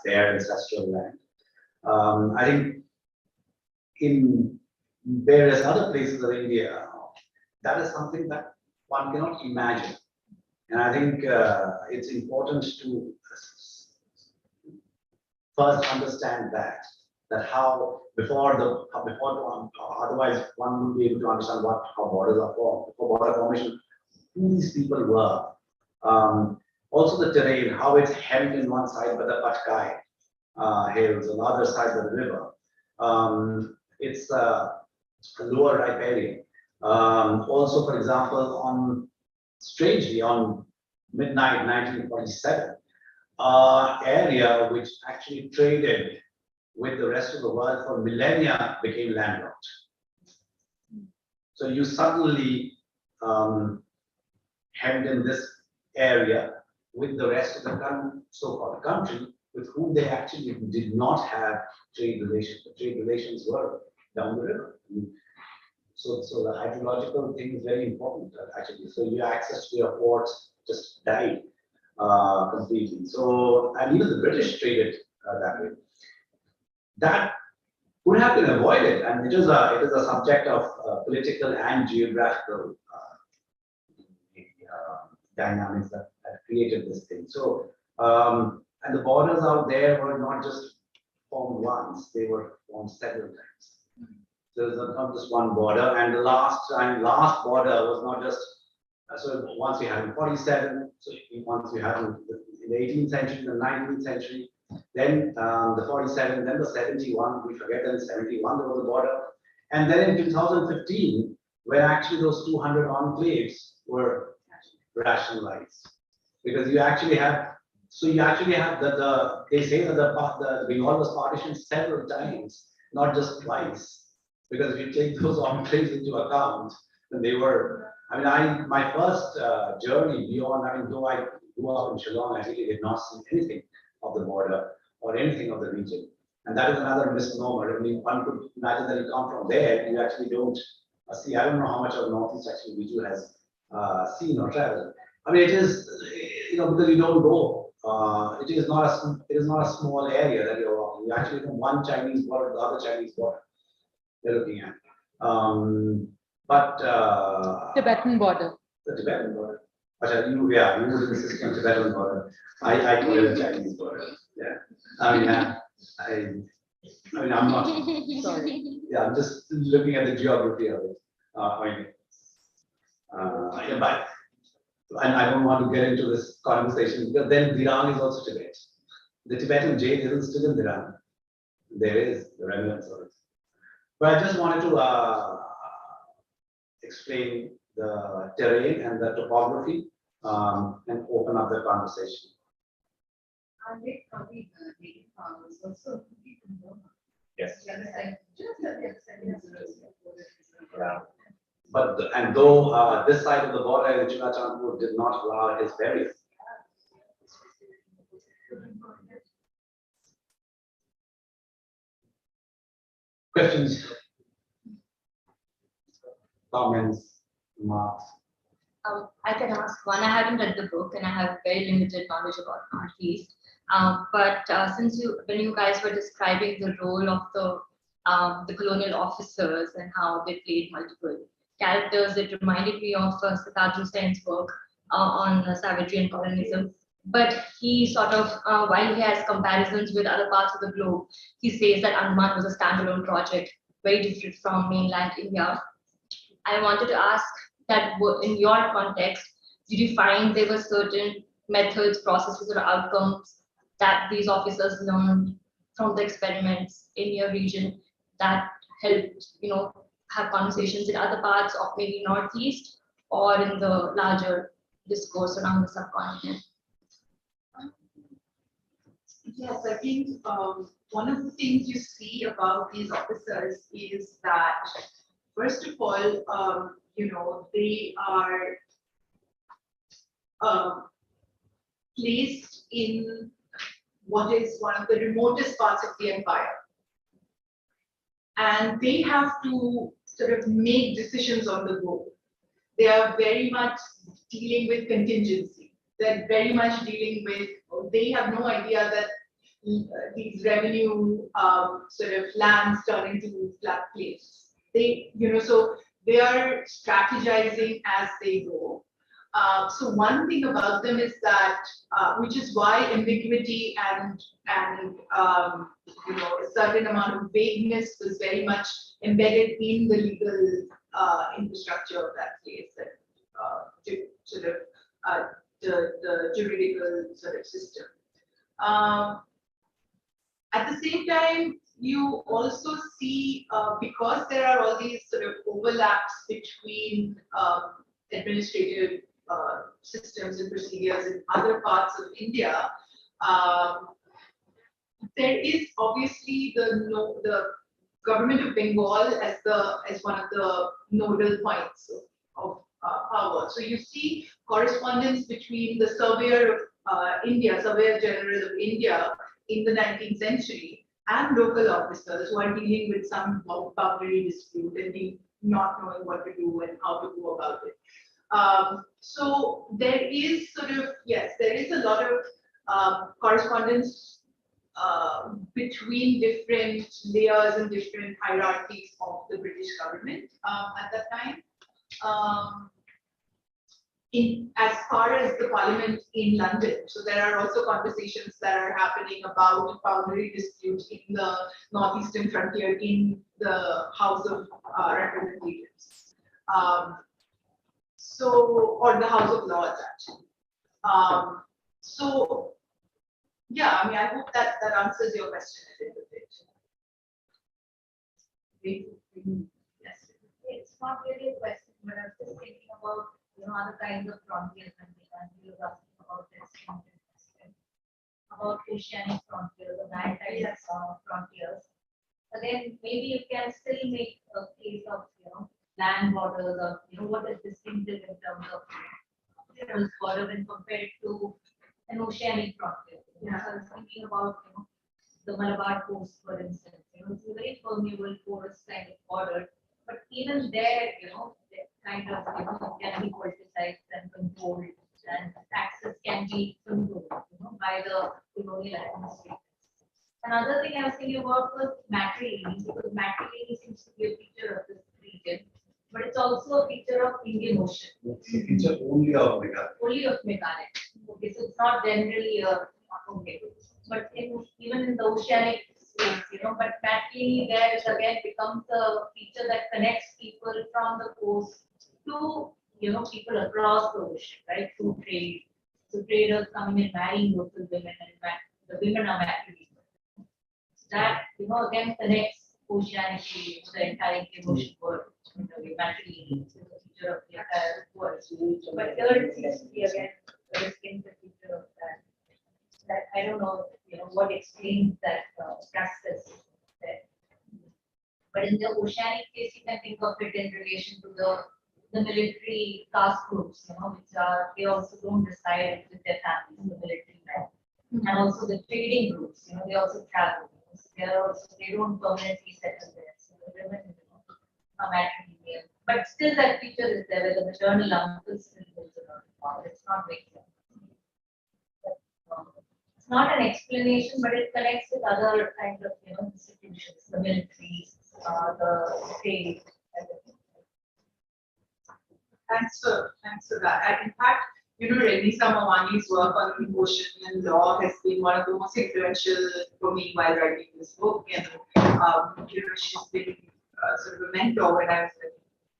their ancestral land. I think in various other places of India, that is something that one cannot imagine. And I think it's important to first understand that how otherwise one will be able to understand how borders are formed, before border formation, who these people were. Also the terrain, how it's hemmed in one side by the Patkai hills, on the other side of the river. It's a lower riparian. Also, for example, strangely on midnight 1947, area which actually traded with the rest of the world for millennia became landlocked. So you suddenly hemmed in this area with the rest of the so-called country with whom they actually did not have trade relations. The trade relations were down the river. So the hydrological thing is very important actually. So your access to your ports just died completely. So, and even the British traded that way. That could have been avoided, and it is a subject of political and geographical dynamics that created this thing. So, and the borders out there were not just formed once; they were formed several times. So there's not just one border, and the last border was not just. So once we had in 47, so once we had in the 18th century, the 19th century, then the 47, then the 71, we forget that in 71 there was a border. And then in 2015, when actually those 200 enclaves were rationalized. Because you actually have, they say that the Bengal was partitioned several times, not just twice. Because if you take those enclaves into account, then they were, my first journey beyond, though I grew up in Shillong, I really did not see anything of the border or anything of the region. And that is another misnomer. One could imagine that you come from there, you actually don't see. I don't know how much of Northeast actually Viju has seen or traveled. It is, because you don't go. It is not a small area that you're walking. You actually from one Chinese border to the other Chinese border they're looking at. Tibetan border. The Tibetan border. You would insist on Tibetan border. I call it the Chinese border. Yeah. I'm not. Sorry. Yeah, I'm just looking at the geography of it. And I don't want to get into this conversation because then Dirang is also Tibet. The Tibetan jade isn't still in Dirang. There is the remnants of it. But I just wanted to explain the terrain and the topography and open up the conversation. Yes. And though this side of the border, Chunachandpur did not allow his burial. Questions, comments, remarks? I can ask one. I haven't read the book and I have very limited knowledge about Northeast. But since when you guys were describing the role of the colonial officers and how they played multiple characters, it reminded me of Siddharth Hussein's work on savagery and colonialism. But he sort of, while he has comparisons with other parts of the globe, he says that Andaman was a standalone project, very different from mainland India. I wanted to ask that in your context, did you find there were certain methods, processes, or outcomes that these officers learned from the experiments in your region that helped, have conversations in other parts of maybe Northeast or in the larger discourse around the subcontinent? Yes, I think one of the things you see about these officers is that, first of all, they are placed in what is one of the remotest parts of the empire. And they have to sort of make decisions on the go. They are very much dealing with contingency. They're very much dealing with, they have no idea that these revenue sort of lands turn into flat plates. So they are strategizing as they go. So one thing about them is that, which is why ambiguity and a certain amount of vagueness was very much embedded in the legal infrastructure of that place, the juridical sort of system. At the same time, you also see, because there are all these sort of overlaps between administrative systems and procedures in other parts of India, There is obviously the government of Bengal as one of the nodal points of power. So you see correspondence between the Surveyor of India, Surveyor General of India in the 19th century, and local officers who are dealing with some boundary dispute and not knowing what to do and how to go about it. So there is sort of, yes, there is a lot of correspondence between different layers and different hierarchies of the British government at that time. As far as the parliament in London, so there are also conversations that are happening about boundary disputes in the northeastern frontier in the House of Representatives. Or the House of Lords actually. So yeah, I mean, I hope that answers your question a little bit. Yes. It's not really a question, but I was just thinking about, other kinds of frontiers and we were asking about this, about oceanic frontiers or maritime frontiers. But then maybe you can still make a case of, land borders or, what is distinctive in terms of this border when compared to an oceanic frontier. Yeah. So I was thinking about, the Malabar coast, for instance, it's a very permeable porous kind of border, but even there, that kind of, can be politicized and controlled, and access can be controlled, by the colonial administration. Another thing I was thinking about was matrilineal, because matrilineal seems to be a feature of this region, but it's also a feature of Indian Ocean. It's only of Meghalaya. Only of Meghalaya. Okay, so it's not generally a okay. But even in the oceanic space, but matrilineal there is again becomes a feature that connects people from the coast to people across the ocean, right? Through trade. So traders coming and marrying local women, and the women are matrilineal. That again connects oceanically to the entire Indian Ocean world. Matrilineal is a feature of the entire world. But here it seems to be again a distinct feature of that. That I don't know, what explains that practice there. But in the oceanic case, you can think of it in relation to the military caste groups, which are, they also don't reside with their families, the military men. And also the trading groups, they also travel. So they don't permanently settle there. So the women, are matrilineal. But still that feature is there, where the maternal uncle still lives around the power. It's not very clear. It's not an explanation, but it connects with other kind of institutions, the military, the state, everything. Thanks for that. In fact, Renisa Mawani's work on ocean law has been one of the most influential for me while writing this book. And she's been sort of a mentor when I was in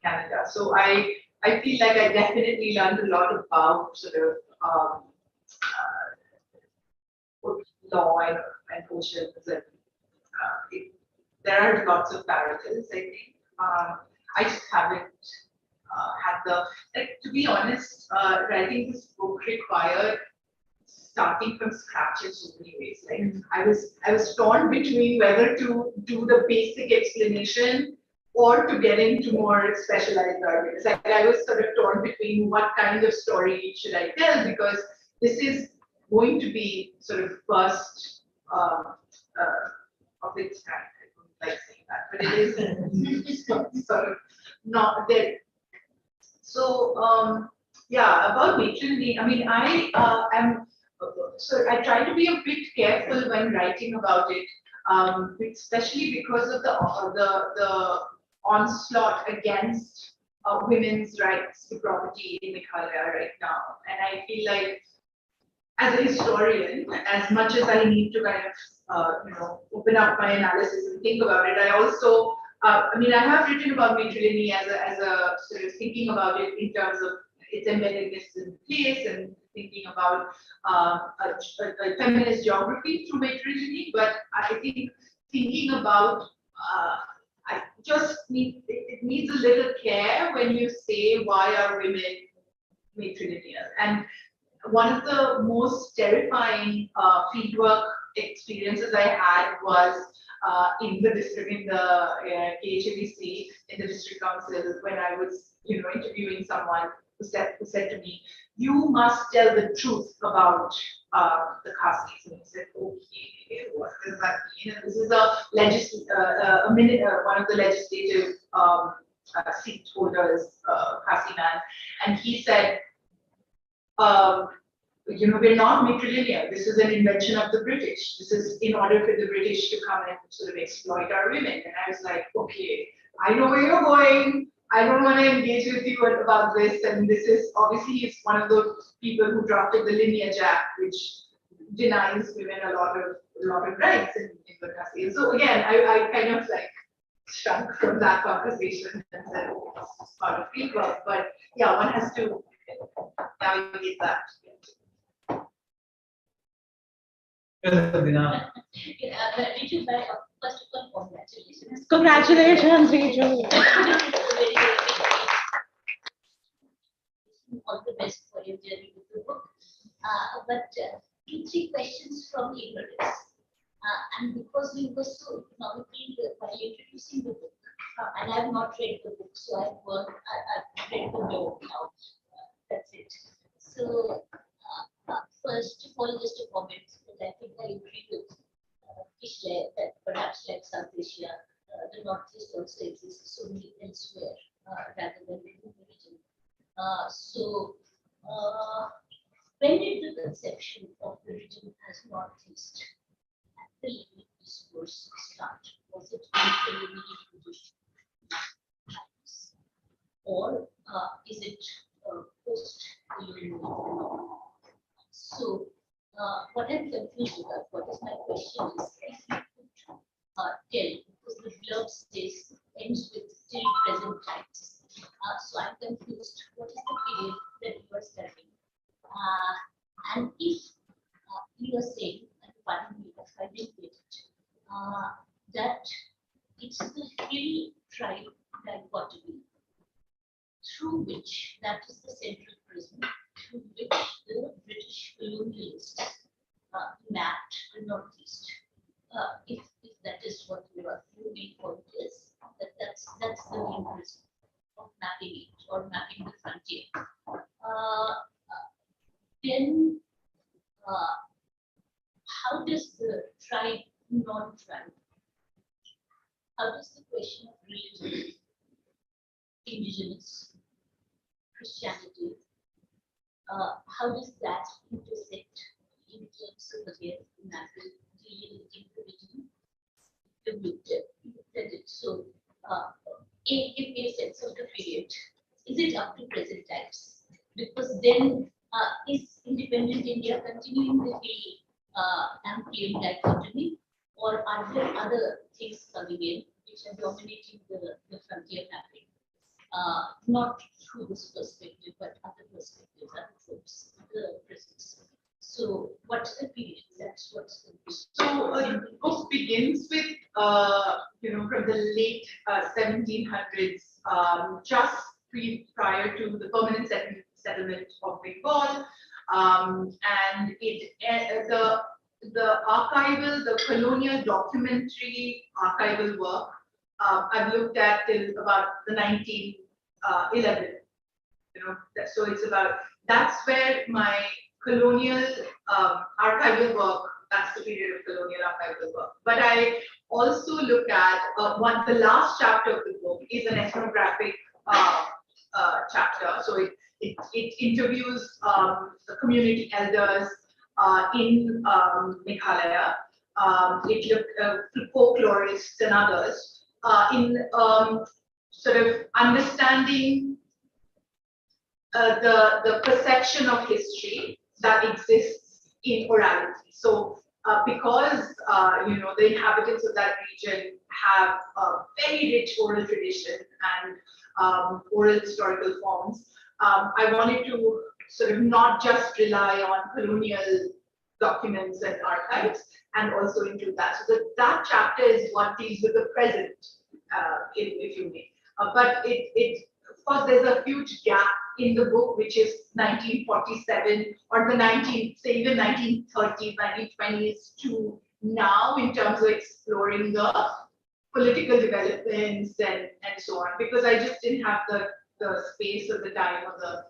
Canada. So I feel like I definitely learned a lot about sort of law and oceans, and there are lots of parallels, I think. I just haven't had to be honest, writing this book required starting from scratch in so many ways. Like I was torn between whether to do the basic explanation or to get into more specialized arguments. Like I was sort of torn between what kind of story should I tell, because this is going to be sort of first of its kind. I don't like saying that, but it is sort of not there. So yeah, about matronly, I mean, so I try to be a bit careful when writing about it, especially because of the onslaught against women's rights to property in Meghalaya right now. And I feel like, as a historian, as much as I need to kind of, open up my analysis and think about it, I also, I mean, I have written about matrilineal as a sort of thinking about it in terms of its embeddedness in place and thinking about a feminist geography through matrilineal. But I think thinking about, I just it needs a little care when you say, why are women matrilineal? And one of the most terrifying fieldwork experiences I had was in the district, in the KHABC, in the district council, when I was, interviewing someone who said to me, "You must tell the truth about the Khasis." And I said, "Okay, what does that mean?" And this is one of the legislative seat holders, Khasi man, and he said, we're not matrilineal. This is an invention of the British. This is in order for the British to come and sort of exploit our women. And I was like, okay, I know where you're going. I don't want to engage with you about this. And this is obviously he's one of those people who drafted the Lineage Act, which denies women a lot of rights in the country. So again, I kind of like shrunk from that conversation and said, oh, it's part of fieldwork. But yeah, one has to navigate that. Riju, first of all, congratulations. Congratulations, Riju. All the best for your journey with the book. But 2-3 questions from ignorance. And because we were so economically while introducing the book, and I have not read the book, so I've read the note now. That's it. So, first of all, just a comment that I think I agree with Kishle that perhaps like South Asia, the Northeast also exists only elsewhere rather than in the region. So, when did the conception of the region as Northeast at the legal discourse start? Was it in the medieval times, or is it post-colonial? So, what I'm confused about, what is my question is, if you could tell, because the blurb says ends with till present times. So I'm confused, what is the period that you are studying? And if you are saying, and pardon me if I didn't get it, that it's the hill tribe dichotomy through which, that is the central prism, through which the British colonialists mapped the Northeast. If that is what your main point is, that's the main prism of mapping it or mapping the frontier. Then, how does the tribe, non-tribe, how does the question of religion, indigenous, Christianity, how does that intersect in terms of again mapping, dealing with religion? You said it. So, give me a sense of the period. Is it up to present times? Because then, is independent India continuing with the Amphian dichotomy, or are there other things coming in which are dominating the frontier mapping? Not through this perspective, but other perspectives, other tropes, other prisms. So, what's the period? That's what's the period. So, the book begins with, from the late 1700s, just prior to the permanent settlement of Bengal, and the archival, the colonial documentary archival work, I've looked at till about the 1911. So it's about, that's where my colonial archival work, that's the period of colonial archival work. But I also look at the last chapter of the book is an ethnographic chapter. So it interviews the community elders in Meghalaya. It looked folklorists and others in sort of understanding the perception of history that exists in orality. So because the inhabitants of that region have a very rich oral tradition and oral historical forms, I wanted to sort of not just rely on colonial documents and archives, and also include that. So that chapter is what deals with the present, if you may. But course, there's a huge gap in the book, which is 1947 or the even 1930s, 1920s to now in terms of exploring the political developments and so on, because I just didn't have the space or the time or the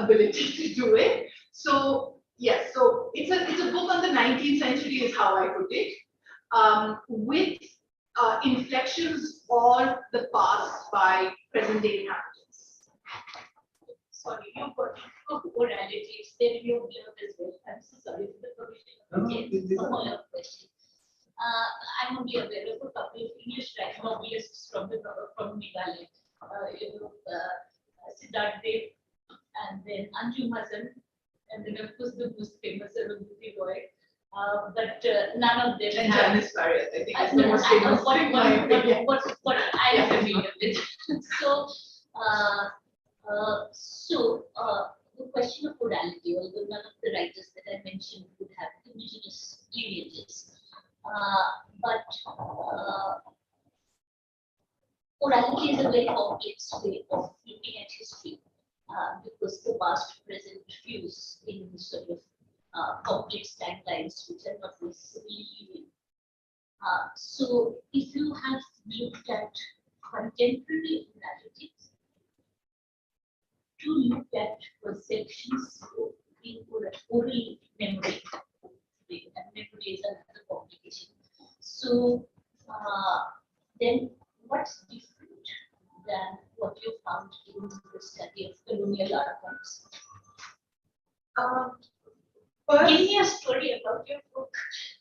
ability to do it. So yes, so it's a book on the 19th century is how I put it, with inflections on the past by present day inhabitants. Sorry, you've got oralities, there you observe as well. I'm so sorry for the provision. A follow-up question. I'm only aware of a couple of English writing novelists from Meghalaya, Siddharth Dev, and then Anjum Hasan, and then of course the most famous Arundhati Roy. But none of them And have. Janice Barrett, I think, is No, the most famous in my opinion. what I'm familiar with. So, the question of orality, although none of the writers that I mentioned would have indigenous lineages, but orality is a very complex way of looking at history, because the past present fuse in sort of complex timelines which are not necessarily linear. So if you have looked at contemporary narratives, to look at perceptions in oral memory, and memory is another complication. So then what's different than what you found in the study of colonial archives? Give me a story about your book.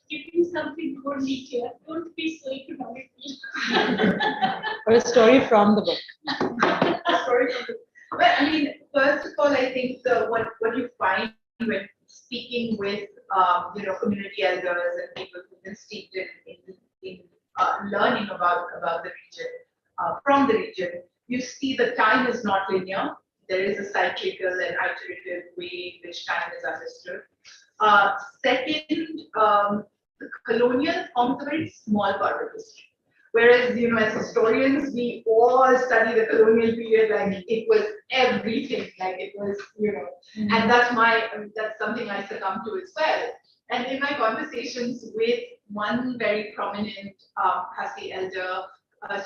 Give me something more detailed. Don't be so economical. Or a story from the book. Well, I mean, first of all, I think what you find when speaking with community elders and people who've been steeped in learning about the region, from the region, you see the time is not linear. There is a cyclical and iterative way in which time is understood. Second, the colonial forms a very small part of history. Whereas, as historians, we all study the colonial period like it was everything, like it was, and that's something I succumb to as well. And in my conversations with one very prominent Khasi elder,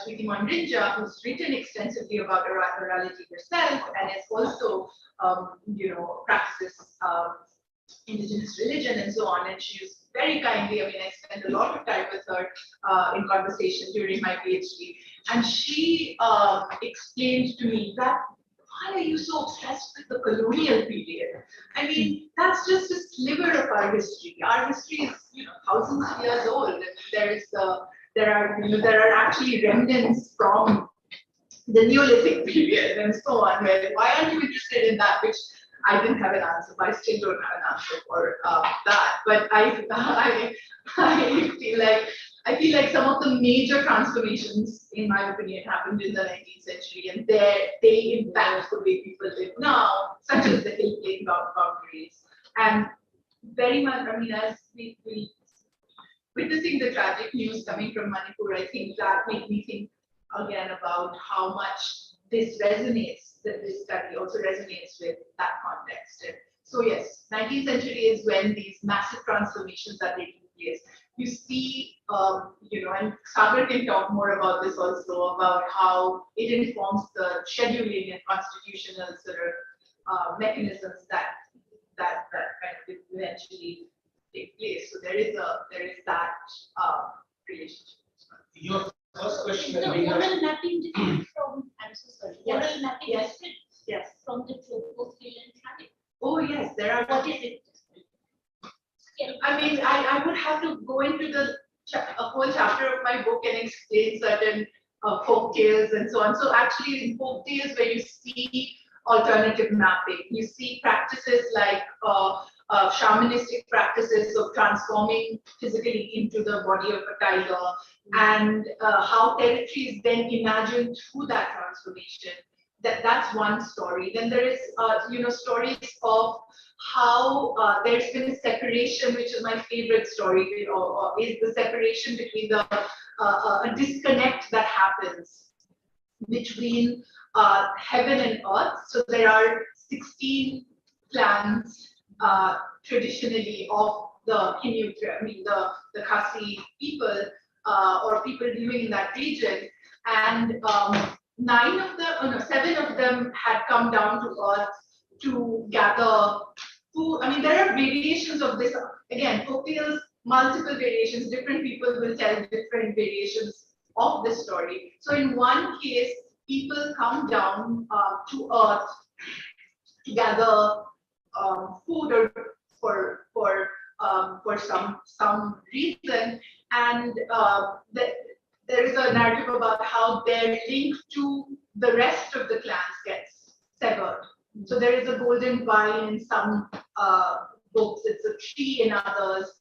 Sweetie Mondrinja, who's written extensively about orality herself and is also, practices indigenous religion and so on. And she's very kindly, I spent a lot of time with her in conversation during my PhD. And she explained to me that, why are you so obsessed with the colonial period? I mean, that's just a sliver of our history. Our history is, thousands of years old. There are actually remnants from the Neolithic period and so on. Why aren't you interested in that? Which I didn't have an answer, but I still don't have an answer for that. But I feel like some of the major transformations, in my opinion, happened in the 19th century, and they impact the way people live now, such as the hill plain boundaries. And very much, as we witnessing the tragic news coming from Manipur, I think that made me think again about how much this resonates, that this study also resonates with that context. And so yes, 19th century is when these massive transformations are taking place. You see, and Sagar can talk more about this also, about how it informs the scheduling and constitutional sort of mechanisms that kind of eventually take place. So there is that relationship. Your first question. So oral mapping different from, I'm so sorry, Yes, oral mapping yes, different yes. from the troposphere and traffic. Oh yes, there are. What is it? I would have to go into a whole chapter of my book and explain certain folk tales and so on. So actually in folk tales where you see alternative mapping, you see practices like shamanistic practices of transforming physically into the body of a tiger, and how territory is then imagined through that transformation. That's one story. Then there is, stories of how there's been a separation, which is my favorite story, or is the separation between a disconnect that happens between heaven and earth. So there are 16 clans traditionally of the Hindu, I mean the Khasi people or people living in that region, and 7 of them had come down to earth to gather food. I mean, there are variations of this. Again, folktales, multiple variations. Different people will tell different variations of this story. So in one case, people come down to earth to gather food or for some reason, and there is a narrative about how their link to the rest of the clans gets severed. So there is a golden vine in some books, it's a tree in others,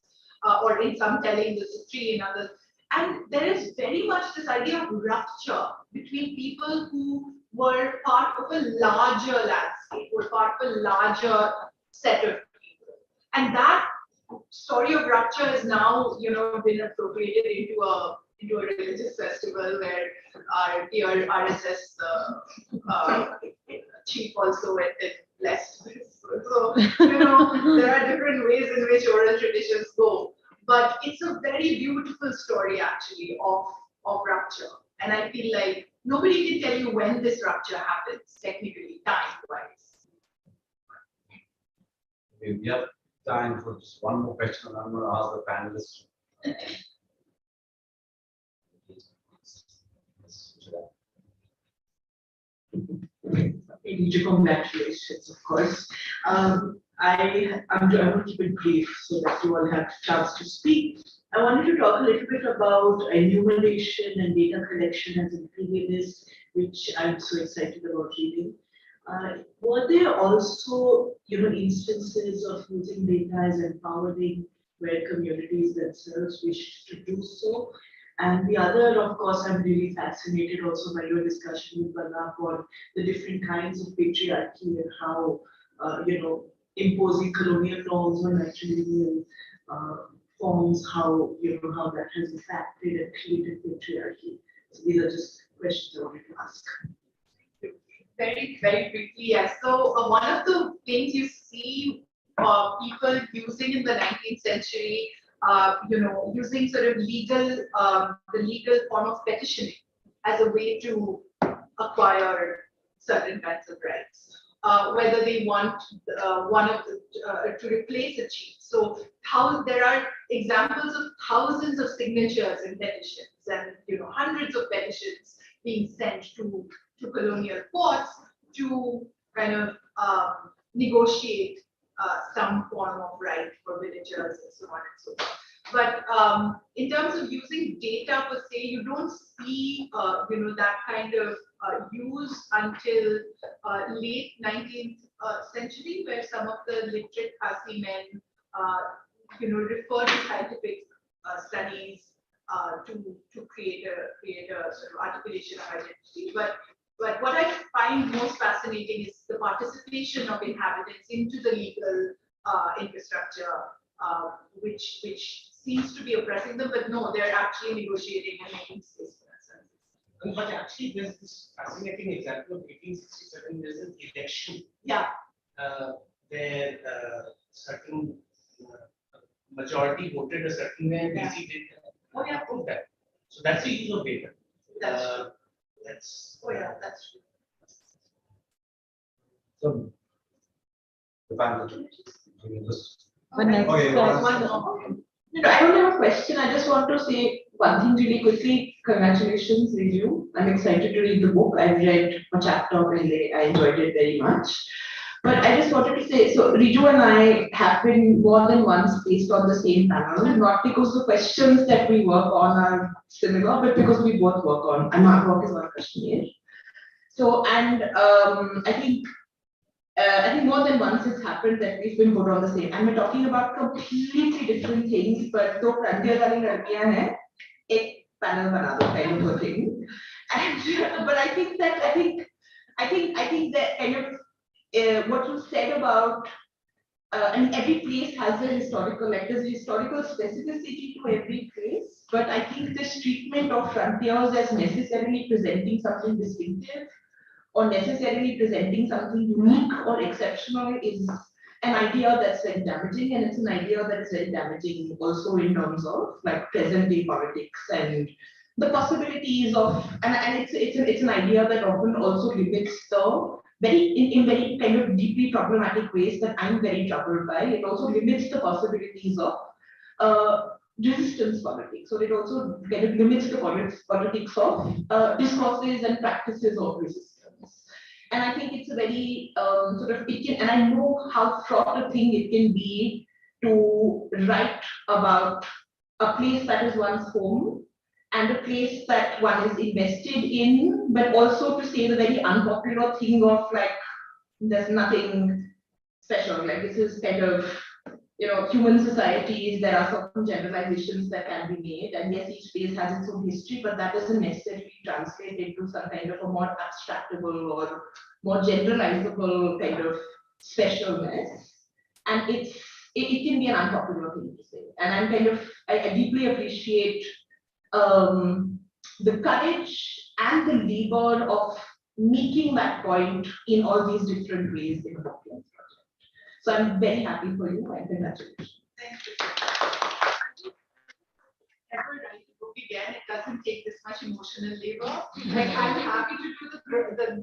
or in some tellings it's a tree in others. And there is very much this idea of rupture between people who were part of a larger landscape, were part of a larger set of people. And that story of rupture has now, been appropriated into a religious festival where our dear RSS chief also went and blessed this. So, there are different ways in which oral traditions go. But it's a very beautiful story actually of rupture. And I feel like nobody can tell you when this rupture happens, technically, time-wise. We have time for just one more question, and I'm going to ask the panelists. Congratulations, of course. I'm going to keep it brief so that you all have a chance to speak. I wanted to talk a little bit about enumeration and data collection as an imperialist, which I'm so excited about reading. Were there also, instances of using data as empowering where communities themselves wished to do so? And the other, of course, I'm really fascinated also by your discussion with Balak on the different kinds of patriarchy and how, imposing colonial norms on matrilineal forms, how that has affected and created patriarchy. So these are just questions I wanted to ask. Very, very quickly, yes. So one of the things you see people using in the 19th century, using sort of the legal form of petitioning as a way to acquire certain kinds of rights, whether they want to replace a chief. So there are examples of thousands of signatures in petitions, and hundreds of petitions being sent to colonial courts to kind of negotiate some form of right for villagers and so on and so forth. But in terms of using data per se, you don't see that kind of use until late 19th century, where some of the literate Khasi men refer to scientific studies to create a sort of articulation of identity. But what I find most fascinating is the participation of inhabitants into the legal infrastructure, which seems to be oppressing them, but no, they're actually negotiating and making space for themselves. But actually, there's this fascinating example of 1867. There's an election. Yeah. Where certain majority voted a certain way, and DC did approve that. So that's the use of data. That's true. That's That's true. So, the panel, just One next. Okay, One more. No, I don't have a question. I just want to say one thing really quickly. Congratulations, Riju. I'm excited to read the book. I've read a chapter of it. I enjoyed it very much. But I just wanted to say, so Riju and I have been more than once placed on the same panel, not because the questions that we work on are similar, but because we both work on, and my work is on Kashmir. So, and I think more than once it's happened that we've been put on the same, and we're talking about completely different things, but though Pranjal wali ladkiyan hai, ek panel bana do kind of a thing. And but I think that kind of what you said about and every place has a historical, like there's historical specificity to every place. but I think this treatment of frontiers as necessarily presenting something distinctive or necessarily presenting something unique or exceptional is an idea that's very damaging, and it's an idea that's very damaging also in terms of like present day politics and the possibilities of, and it's an idea that often also limits the in very kind of deeply problematic ways that I'm very troubled by. It also limits the possibilities of resistance politics, or it also kind of limits the politics of discourses and practices of resistance. And I think it's a very sort of, it can, and I know how fraught a thing it can be to write about a place that is one's home and a place that one is invested in, but also to say the very unpopular thing of like, there's nothing special, like this is kind of, you know, human societies, there are certain generalizations that can be made, and yes, each place has its own history, but that doesn't necessarily translate into some kind of a more abstractable or more generalizable kind of specialness. And it can be an unpopular thing to say. And I'm kind of, I deeply appreciate the courage and the labor of making that point in all these different ways in the book. So I'm very happy for you and congratulations. Thank you. Ever write a book again, it doesn't take this much emotional labor. Like I'm happy to do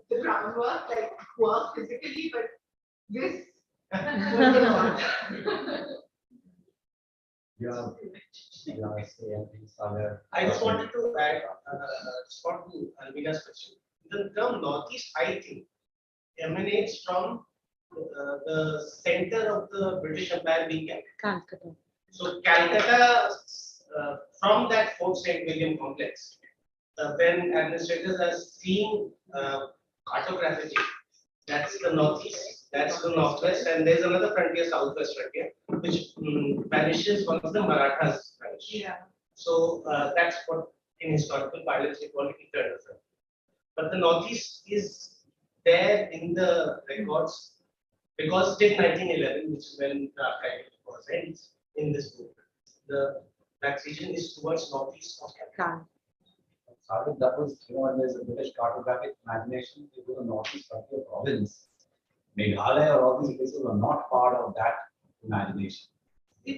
the groundwork, like work physically, but this was a lot. I just wanted to add, respond to Alvina's question. The term Northeast, I think, emanates from the center of the British Empire being Calcutta. Calcutta. So Calcutta, from that Fort St. William complex, when administrators are seeing cartographically, that's the northeast, that's the northwest, and there's another frontier, southwest frontier, which vanishes once the Marathas vanish. Yeah. So that's what in historical parlance we call it eternal frontier. But the northeast is there in the records because till 1911, which is when the archive was ends in this book, that region is towards northeast of Calcutta. That was, when there's a British cartographic imagination, it was a northeast frontier province. Meghalaya or all these places were not part of that imagination. I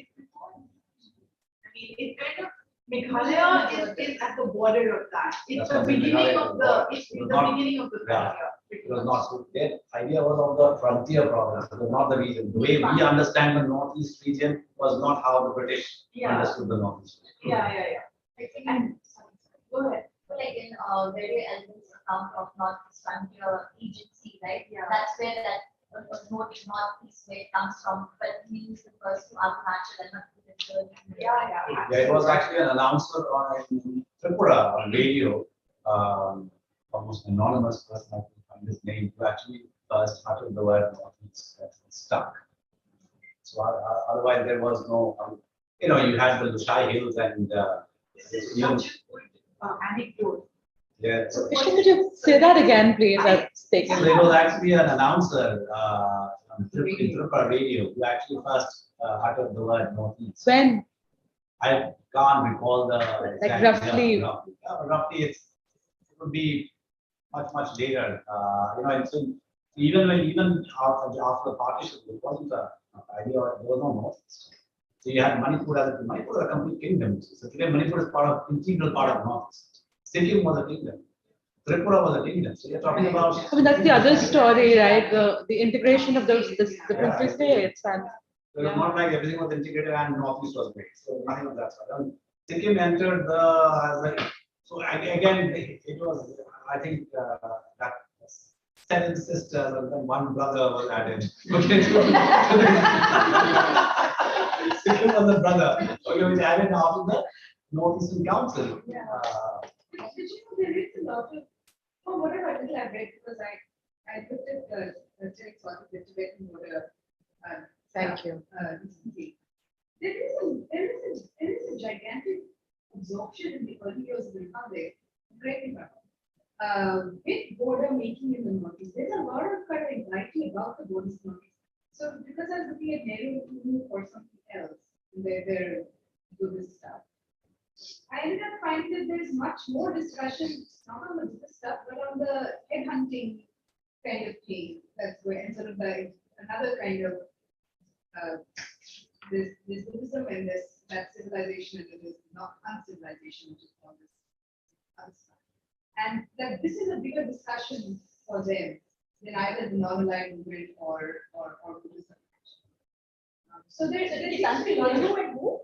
mean, it kind of, Meghalaya is at the border of that. It's the beginning of the, it's the beginning of the frontier. It was not, so their idea was of the frontier province, it was not the region. The way we understand the northeast region was not how the British understood the northeast. Yeah. I think, and, go ahead. So like in very Elvin's account of Northeast Frontier Agency, right? Yeah. That's where that was noted Northeast where it comes from, but it means the first to Arunachal and not to the third. Yeah. Yeah, it was actually an announcer on Tripura on radio, almost anonymous person, I can find his name, who actually first uttered the word northeast, that stuck. So otherwise there was no, you had the Lushai Hills and This is such a good anecdote. yeah. So Vishnu, could you say that again, please? That's taken. So it was actually an announcer on Tripura radio who actually first uttered the word northeast. When? I can't recall the Like exact roughly. year. Roughly it would be much later. And so even after the partition, it wasn't an idea. There was no northeast. So you had Manipur as a complete kingdom. So today Manipur is integral part of northeast. Sikkim was a kingdom. Tripura was a kingdom. So you're talking about. I mean, that's the other story, right? The integration of those different states and. It was not like everything was integrated and northeast was great. So nothing of that sort. Sikkim entered the again it was, I think, that 7 sisters and then 1 brother was added. Okay. Sikkim was the brother. Okay, which added after the Northeastern Council. Did you know there is a lot of, from whatever I read, because I looked at the text on the Tibetan border. Thank you. Recently. There is a gigantic absorption in the early years of the Republic. Correct me if I'm wrong. With border making in the Northeast, there's a lot of kind of anxiety about the borders in the Northeast. So because I was looking at Nehru or something else, they're doing this stuff. I ended up finding that there's much more discussion, not on the business stuff, but on the headhunting kind of thing. That's where, and sort of like another kind of, this Buddhism and that civilization, and there is not uncivilization, which is all this other stuff. And that this is a bigger discussion for them than either the non-aligned movement or Buddhism. So there's actually a lot and who?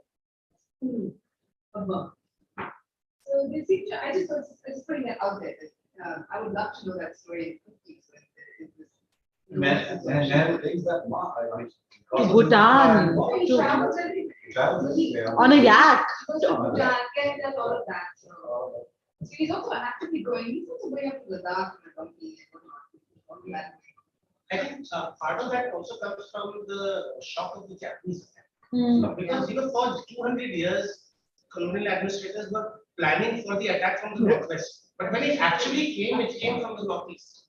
So they seem to, I just putting that out there. That, I would love to know that story. And things that To Bhutan, He to- travels and on a yak. goes to Bhutan, does all of that. So he's also actively going. He's also going up to Ladakh and donkey and whatnot. I think part of that also comes from the shock of the Japanese attack. Hmm. Because for 200 years, colonial administrators were planning for the attack from the northwest. But when it actually came, it came from the northeast.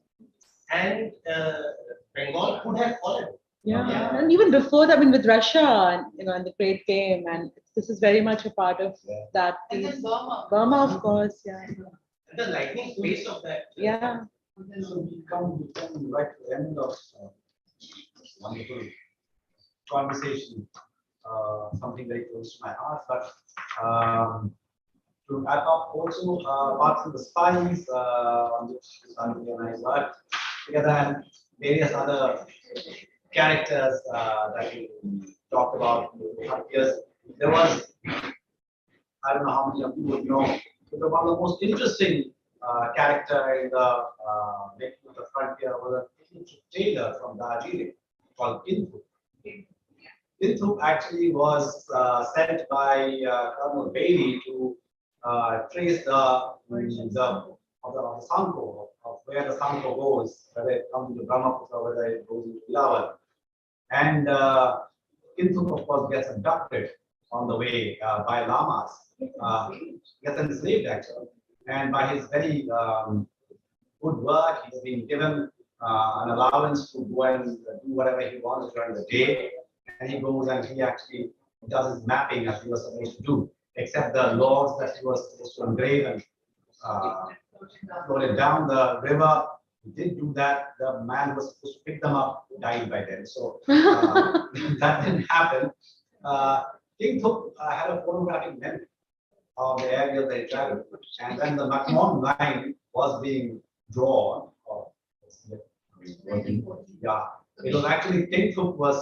And Bengal could have fallen. Yeah, and even before that, I mean, with Russia, and and the Great Game, and this is very much a part of that And piece. then Burma. Burma, of course, yeah. And the lightning pace of that. Yeah. So we come right to the end of wonderful conversation, something very close to my heart, but to wrap up also, apart from the spies, on which Sandhya and I worked together, and various other characters that we talked about in the years, there was, I don't know how many of you would know, but one of the most interesting character in the making of the frontier was a tailor from Darjeeling called Kintu. Kintu actually was sent by Colonel Bailey to trace the Sanko, of where the Sanko goes, whether it comes into Brahmaputra, whether it goes into Ilawal. And Kintu, of course, gets abducted on the way by lamas, gets enslaved actually. And by his very good work, he's been given an allowance to go and do whatever he wants during the day. And he goes and he actually does his mapping as he was supposed to do, except the logs that he was supposed to engrave and float it down the river. He did do that. The man who was supposed to pick them up died by then. So that didn't happen. King Thup had a photographic memory of the area they traveled. And when the McMahon line was being drawn, yeah, it was actually King Thup was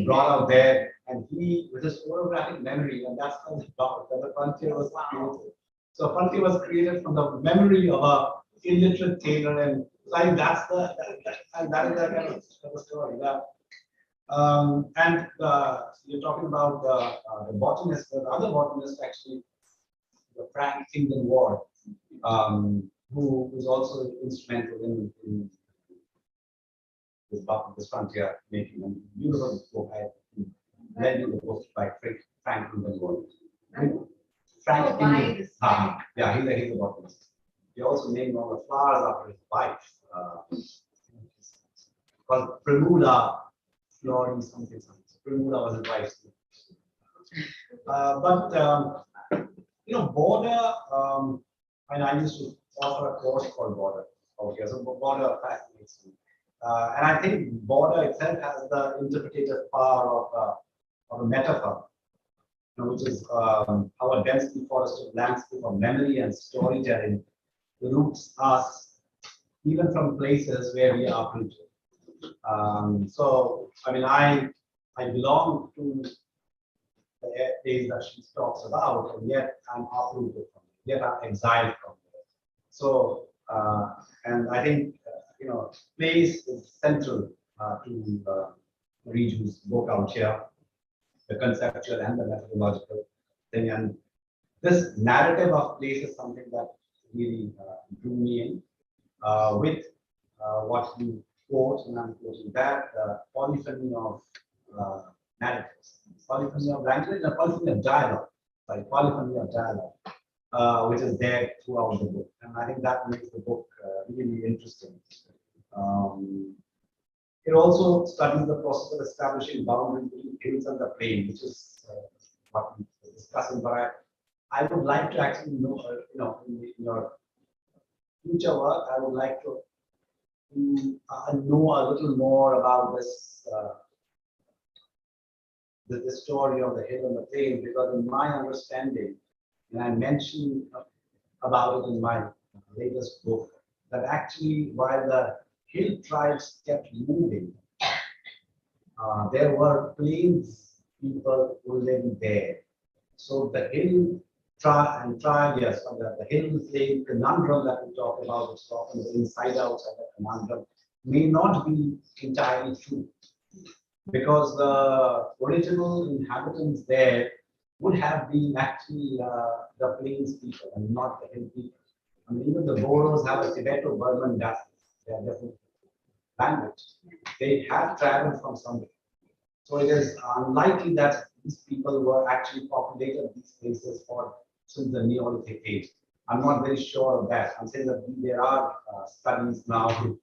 brought out there, and he, with his photographic memory, and that's how the frontier was created. So frontier was created from the memory of a illiterate tailor, and like that is the kind of story. That, and you're talking about the botanist, the other botanist actually, the Frank Kingdon Ward, who was also instrumental in this frontier making a beautiful book. I read the book by Frank Kingdon Ward. Frank Kingdon, yeah, he's a botanist. He also named all the flowers after his wife. Called Primula Flori something. Primula was his wife's name. Border, and I used to offer a course called Border. Okay, so Border fascinates me. And I think Border itself has the interpretative power of a metaphor, which is how a densely forested landscape of memory and storytelling roots us even from places where we are rooted. So, I mean, I belong to the days that she talks about, and yet I'm uprooted from it, yet I'm exiled from it. So, and I think, place is central to Riju's book out here, the conceptual and the methodological thing. And this narrative of place is something that really drew me in with what you quote, and I'm quoting that, polyphony of narratives, polyphony of language, and polyphony of dialogue, which is there throughout the book. And I think that makes the book really interesting. It also studies the process of establishing boundaries between hills and the plain, which is what we were discussing, but I would like to actually know, in your future work, I would like to know a little more about the story of the hill and the plain, because in my understanding, and I mentioned about it in my latest book, that actually while the hill tribes kept moving, there were plains people who lived there. So the hill tribe, yes, or the hill plain conundrum that we talk about, it's often the inside outside the conundrum, may not be entirely true. Because the original inhabitants there would have been actually the plains people and not the hill people. I mean, even the Boros have a Tibeto-Burman dialect, they are different language. They have traveled from somewhere. So it is unlikely that these people were actually populated these places since the Neolithic age. I'm not very sure of that. I'm saying that there are studies now to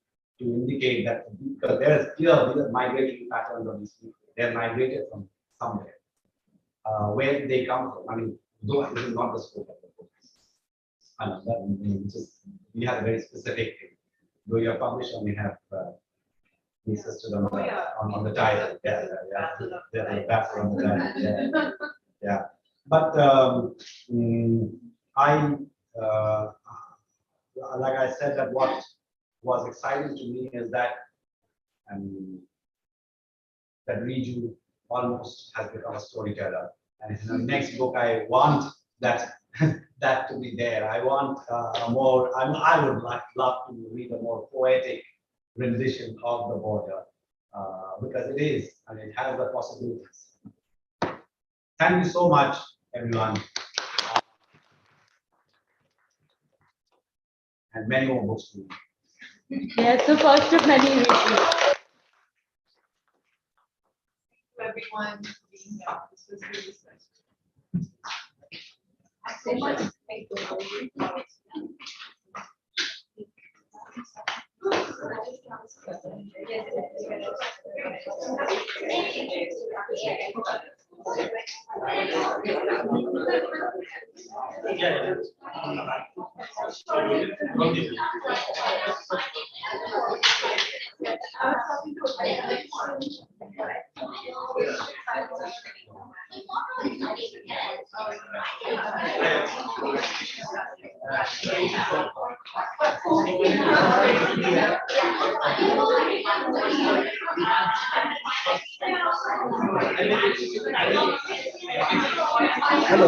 indicate that, because there is clear migratory patterns of these people. They're migrated from somewhere. Where did they come from? I mean, though this is not the scope of the book. We have a very specific thing. Though you're publisher, we have insisted on the title. Yeah. There's a background on the title. Yeah. But like I said, that what was exciting to me is that that Riju almost has become a storyteller. And in the next book, I want that to be there. I want more. I would love to read a more poetic rendition of the border, because it is, and it has the possibilities. Thank you so much, everyone. And many more books to read. Yeah, it's the first of many reviews. Everyone being here. This was really special. So much. Thank Hello.